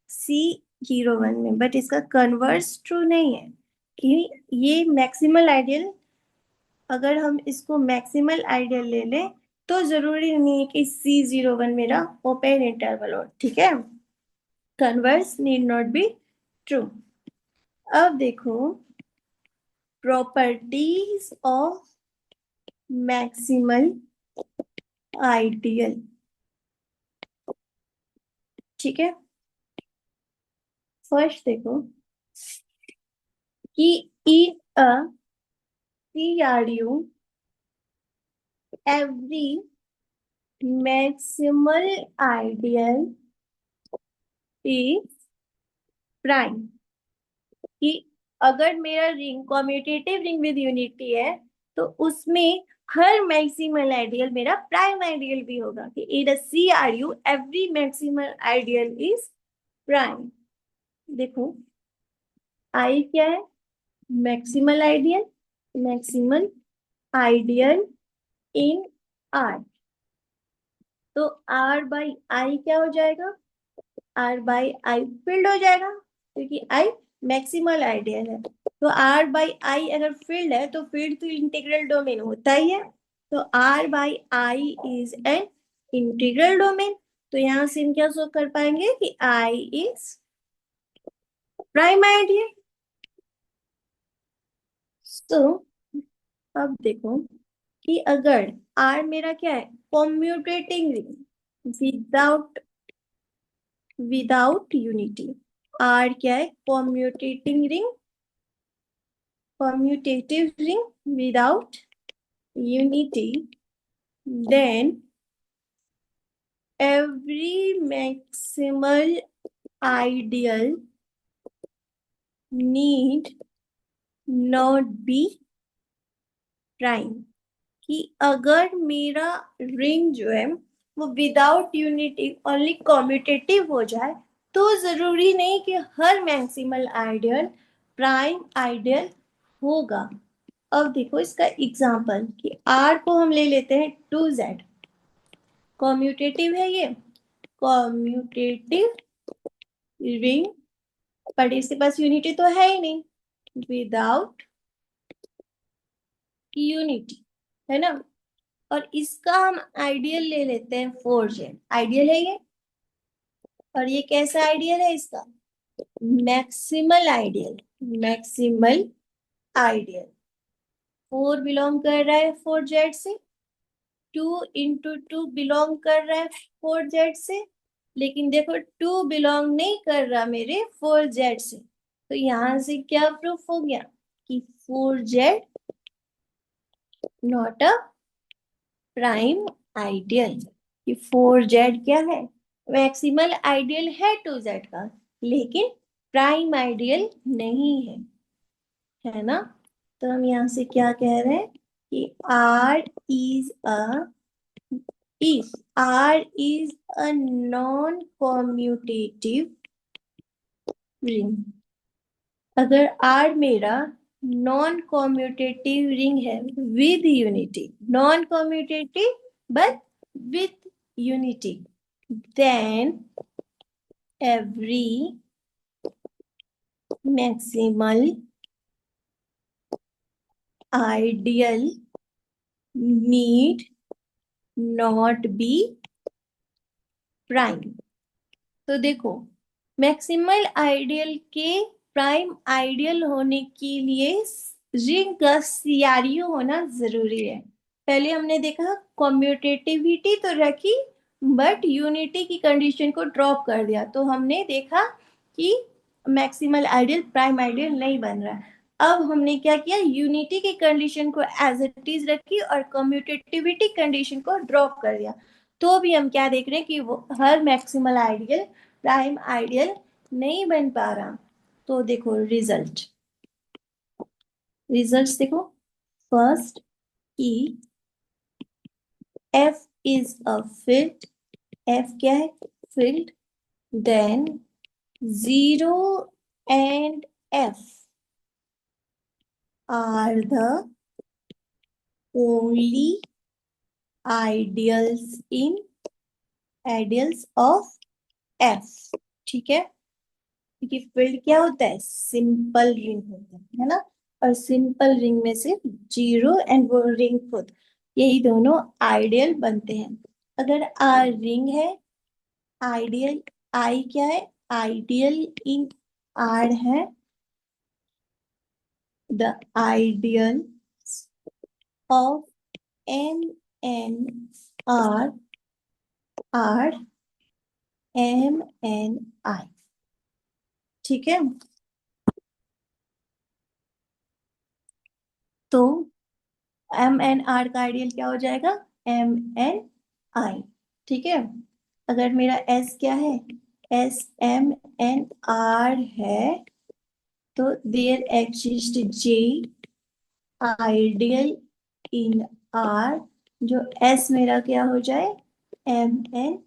C01 में, बट इसका कन्वर्स ट्रू नहीं है कि ये मैक्सिमल आइडियल, अगर हम इसको मैक्सिमल आइडियल ले लें तो जरूरी नहीं है कि C01 मेरा ओपन इंटरवल हो, ठीक है, converse need not be true. अब देखो प्रॉपर्टीज ऑफ मैक्सिमल आइडियल, ठीक है, फर्स्ट देखो कि in a CRU every maximal ideal is prime, कि अगर मेरा ring commutative ring with unity है तो उसमें हर मैक्सिमल आइडियल मेरा प्राइम आइडियल भी होगा, कि इन अ CRU every maximal ideal is prime. देखो आई क्या है, maximal ideal, maximal ideal in are, तो आर बाई आई क्या हो जाएगा, आर बाई आई फील्ड हो जाएगा, क्योंकि आई मैक्सिमल आइडियल है। तो आर बाई आई अगर फील्ड है तो फील्ड तो इंटीग्रल डोमेन होता ही है, तो R by I is an integral domain. तो यहां से हम क्या शो कर पाएंगे कि आई इज प्राइम आइडियल। तो अब देखो कि अगर आर मेरा क्या है, commutating ring without without unity, R क्या है, commutating ring, commutative ring without unity, then every maximal ideal need not be prime। कि अगर मेरा रिंग जो है वो विदाउट यूनिटी ओनली कॉम्यूटेटिव हो जाए तो जरूरी नहीं कि हर मैक्सिमल आइडियल प्राइम आइडियल होगा। अब देखो इसका एग्जांपल कि आर को हम ले लेते हैं 2z, कॉम्यूटेटिव है ये, कॉम्यूटेटिव रिंग, पर इसके पास यूनिटी तो है ही नहीं, विदाउट यूनिटी, है ना। और इसका हम आइडियल ले लेते हैं 4z, आइडियल है ये, और ये कैसा आइडियल है इसका, maximal ideal, maximal ideal. 4 belong कर रहा है 4z से, 2 into 2 बिलोंग कर रहा है 4z से, लेकिन देखो 2 बिलोंग नहीं कर रहा मेरे 4z से। तो यहां से क्या प्रूफ हो गया कि 4z not a prime ideal, कि 4z क्या है, मैक्सिमल आइडियल है 2z का, लेकिन प्राइम आइडियल नहीं है ना। तो हम यहाँ से क्या कह रहे हैं कि R is a if R is a non-commutative ring, अगर R मेरा नॉन कॉम्यूटेटिव रिंग है with unity, non commutative but with unity, then every maximal ideal need not be prime. तो देखो मैक्सिमल आइडियल के प्राइम आइडियल होने के लिए ring का सीआरयू होना जरूरी है। पहले हमने देखा कॉम्यूटेटिविटी तो रखी बट यूनिटी की कंडीशन को ड्रॉप कर दिया, तो हमने देखा कि मैक्सिमल आइडियल प्राइम आइडियल नहीं बन रहा है। अब हमने क्या किया, यूनिटी की कंडीशन को एज इट इज रखी और कम्यूटेटिविटी कंडीशन को ड्रॉप कर दिया। तो भी हम क्या देख रहे हैं कि वो हर मैक्सिमल आइडियल प्राइम आइडियल नहीं बन पा रहा। तो देखो रिजल्ट्स देखो, first E F is a field, F क्या है, field, then 0 and F are the only ideals in ideals of F। ठीक है, क्योंकि फील्ड क्या होता है, सिंपल रिंग होता है ना, और सिंपल रिंग में से 0 एंड वो रिंग खुद, यही दोनों आइडियल बनते हैं। अगर आर रिंग है, आइडियल आई क्या है, आइडियल इन आर है, the ideal of MNR are MNI। ठीक है, तो MNR का आइडियल क्या हो जाएगा, MNI। ठीक है, अगर मेरा S क्या है, एस एम एन आर है तो there exist J ideal in R, जो एस मेरा क्या हो जाए, एम एन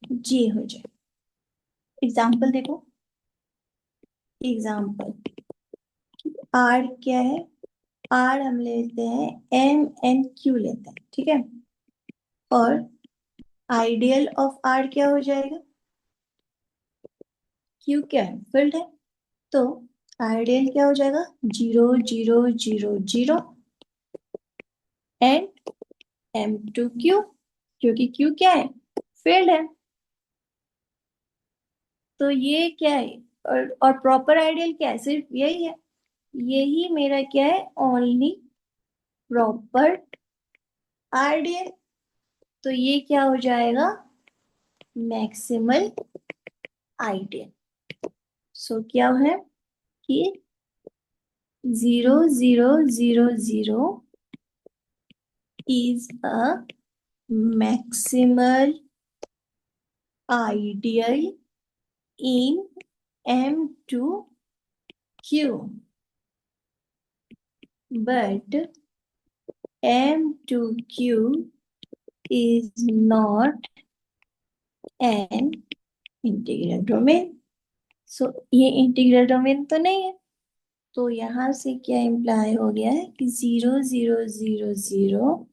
जे हो जाए। एग्जाम्पल देखो, एग्जाम्पल आर क्या है, आर हम लेते हैं एम एन क्यू लेते हैं, ठीक है। और आइडियल ऑफ आर क्या हो जाएगा, क्यू क्या है, फील्ड है, तो आइडियल क्या हो जाएगा, 0 0 0 0 एंड M2Q, क्योंकि Q क्या है, फील्ड है। तो ये क्या है, और प्रॉपर आइडियल क्या है, सिर्फ यही है, यही मेरा क्या है, ओनली प्रॉपर आइडियल। तो ये क्या हो जाएगा, मैक्सिमल आइडियल। सो क्या है कि 0 0 0 0 is a maximal ideal in M2Q, but M2Q is not an integral domain. So ये इंटीग्रल डोमेन तो नहीं है, तो यहां से क्या इम्प्लाई हो गया है कि 0 0 0 0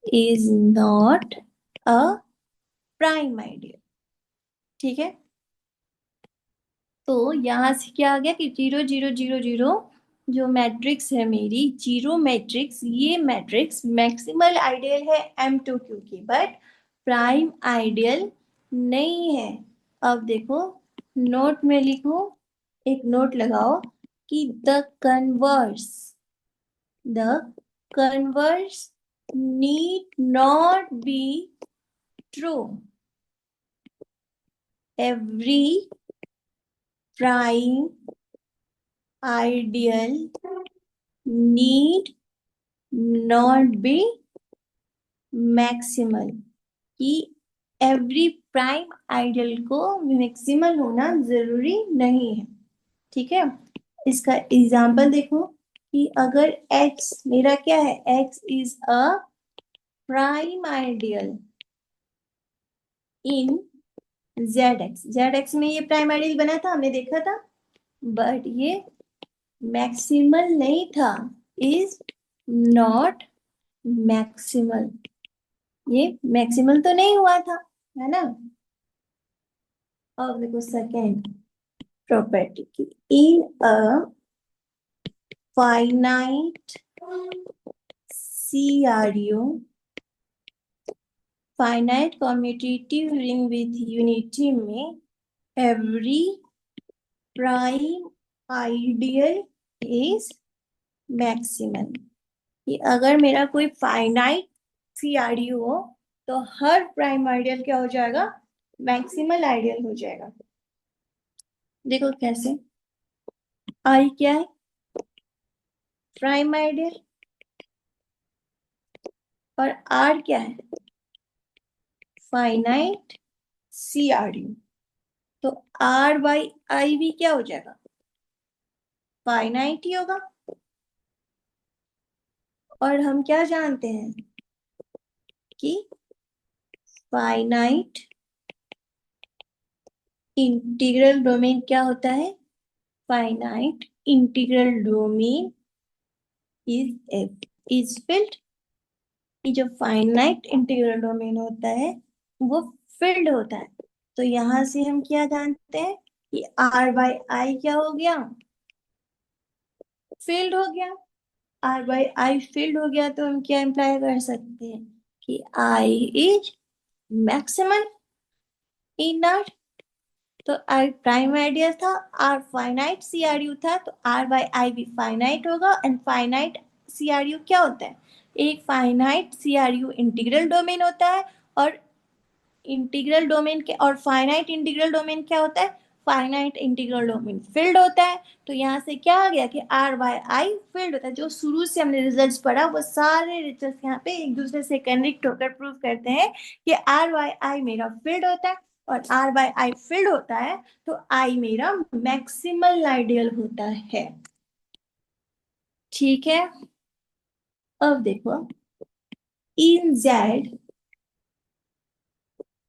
is not a prime ideal, ठीक है। तो यहां से क्या आ गया कि 0 0 0 0 जो मैट्रिक्स है मेरी जीरो मैट्रिक्स, ये मैट्रिक्स मैक्सिमल आइडियल है M2Q की, बट प्राइम आइडियल नहीं है। अब देखो, नोट में लिखो, एक नोट लगाओ कि the converse need not be true. Every prime ideal need not be maximal, कि एवरी प्राइम आइडियल को मैक्सिमल होना जरूरी नहीं है, ठीक है। इसका एग्जाम्पल देखो कि अगर x मेरा क्या है, x is a prime ideal in Z x में ये प्राइम आइडियल बना था, हमने देखा था, बट ये मैक्सिमल नहीं था, इज नॉट मैक्सिमल, ये मैक्सिमल तो नहीं हुआ था, है ना। अब देखो सेकेंड प्रॉपर्टी की, in a finite CRU, finite commutative ring with unity में every prime ideal is maximum, कि अगर मेरा कोई फाइनाइट CRU हो तो हर प्राइम आइडियल क्या हो जाएगा, मैक्सिमल आइडियल हो जाएगा। देखो कैसे, आई क्या है, प्राइम आइडियल, और आर क्या है, फाइनाइट CRU, तो आर बाई आई भी क्या हो जाएगा, फाइनाइट ही होगा। और हम क्या जानते हैं कि फाइनाइट इंटीग्रल डोमेन क्या होता है, finite integral domain is filled, कि जो फाइनाइट इंटीग्रल डोमेन होता है वो फिल्ड होता है। तो यहां से हम क्या जानते हैं कि आर बाई आई क्या हो गया, फील्ड हो गया। आर बाई आई फील्ड हो गया, तो हम क्या इम्प्लाई कर सकते हैं कि I is maximum in are. तो आर प्राइम आइडियल था, आर फाइनाइट CRU था, तो आर बाई आई भी फाइनाइट होगा। एंड फाइनाइट CRU क्या होता है, एक फाइनाइट CRU इंटीग्रल डोमेन होता है, और इंटीग्रल डोमेन के और फाइनाइट इंटीग्रल डोमेन क्या होता है, फाइनाइट इंटीग्रल डोमेन फील्ड होता है। तो यहाँ से क्या आ गया कि आर बाय आई फील्ड होता है। जो शुरू से हमने रिजल्ट्स पढ़ा वो सारे रिजल्ट्स यहाँ पे एक दूसरे से कनेक्ट होकर प्रूव करते हैं कि आर बाय आई मेरा फील्ड होता है। और R बाय I फिल्ड होता है, तो I मेरा मैक्सिमल आइडियल होता है। ठीक है, अब देखो, in Z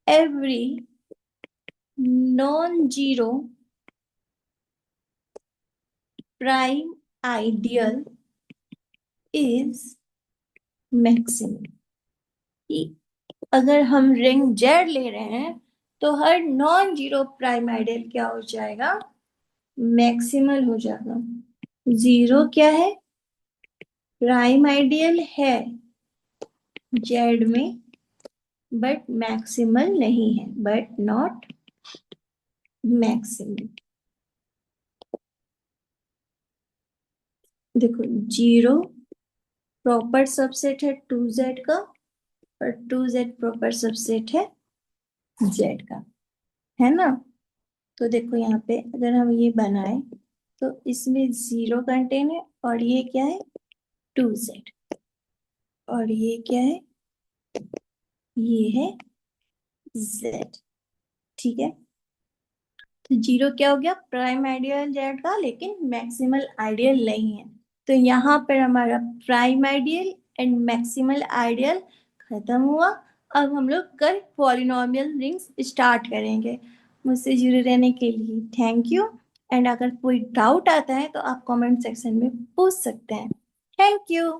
every non-zero prime ideal is maximum। अगर हम रिंग जेड ले रहे हैं तो हर नॉन जीरो प्राइम आइडियल क्या हो जाएगा, मैक्सिमल हो जाएगा। जीरो क्या है, प्राइम आइडियल है जेड में, बट मैक्सिमल नहीं है, बट नॉट मैक्सिमल। देखो, जीरो प्रॉपर सबसेट है टू जेड का, और टू जेड प्रॉपर सबसेट है जेड का, है ना। तो देखो यहाँ पे अगर हम ये बनाए तो इसमें जीरो कंटेन है, और ये क्या है, टू जेड, और ये क्या है, ये है जेड। ठीक है, तो जीरो क्या हो गया, प्राइम आइडियल जेड का, लेकिन मैक्सिमल आइडियल नहीं है। तो यहाँ पर हमारा prime ideal and maximal ideal खत्म हुआ। अब हम लोग कल पॉलिनॉमियल रिंग्स स्टार्ट करेंगे। मुझसे जुड़े रहने के लिए थैंक यू। एंड अगर कोई डाउट आता है तो आप कमेंट सेक्शन में पूछ सकते हैं। Thank you.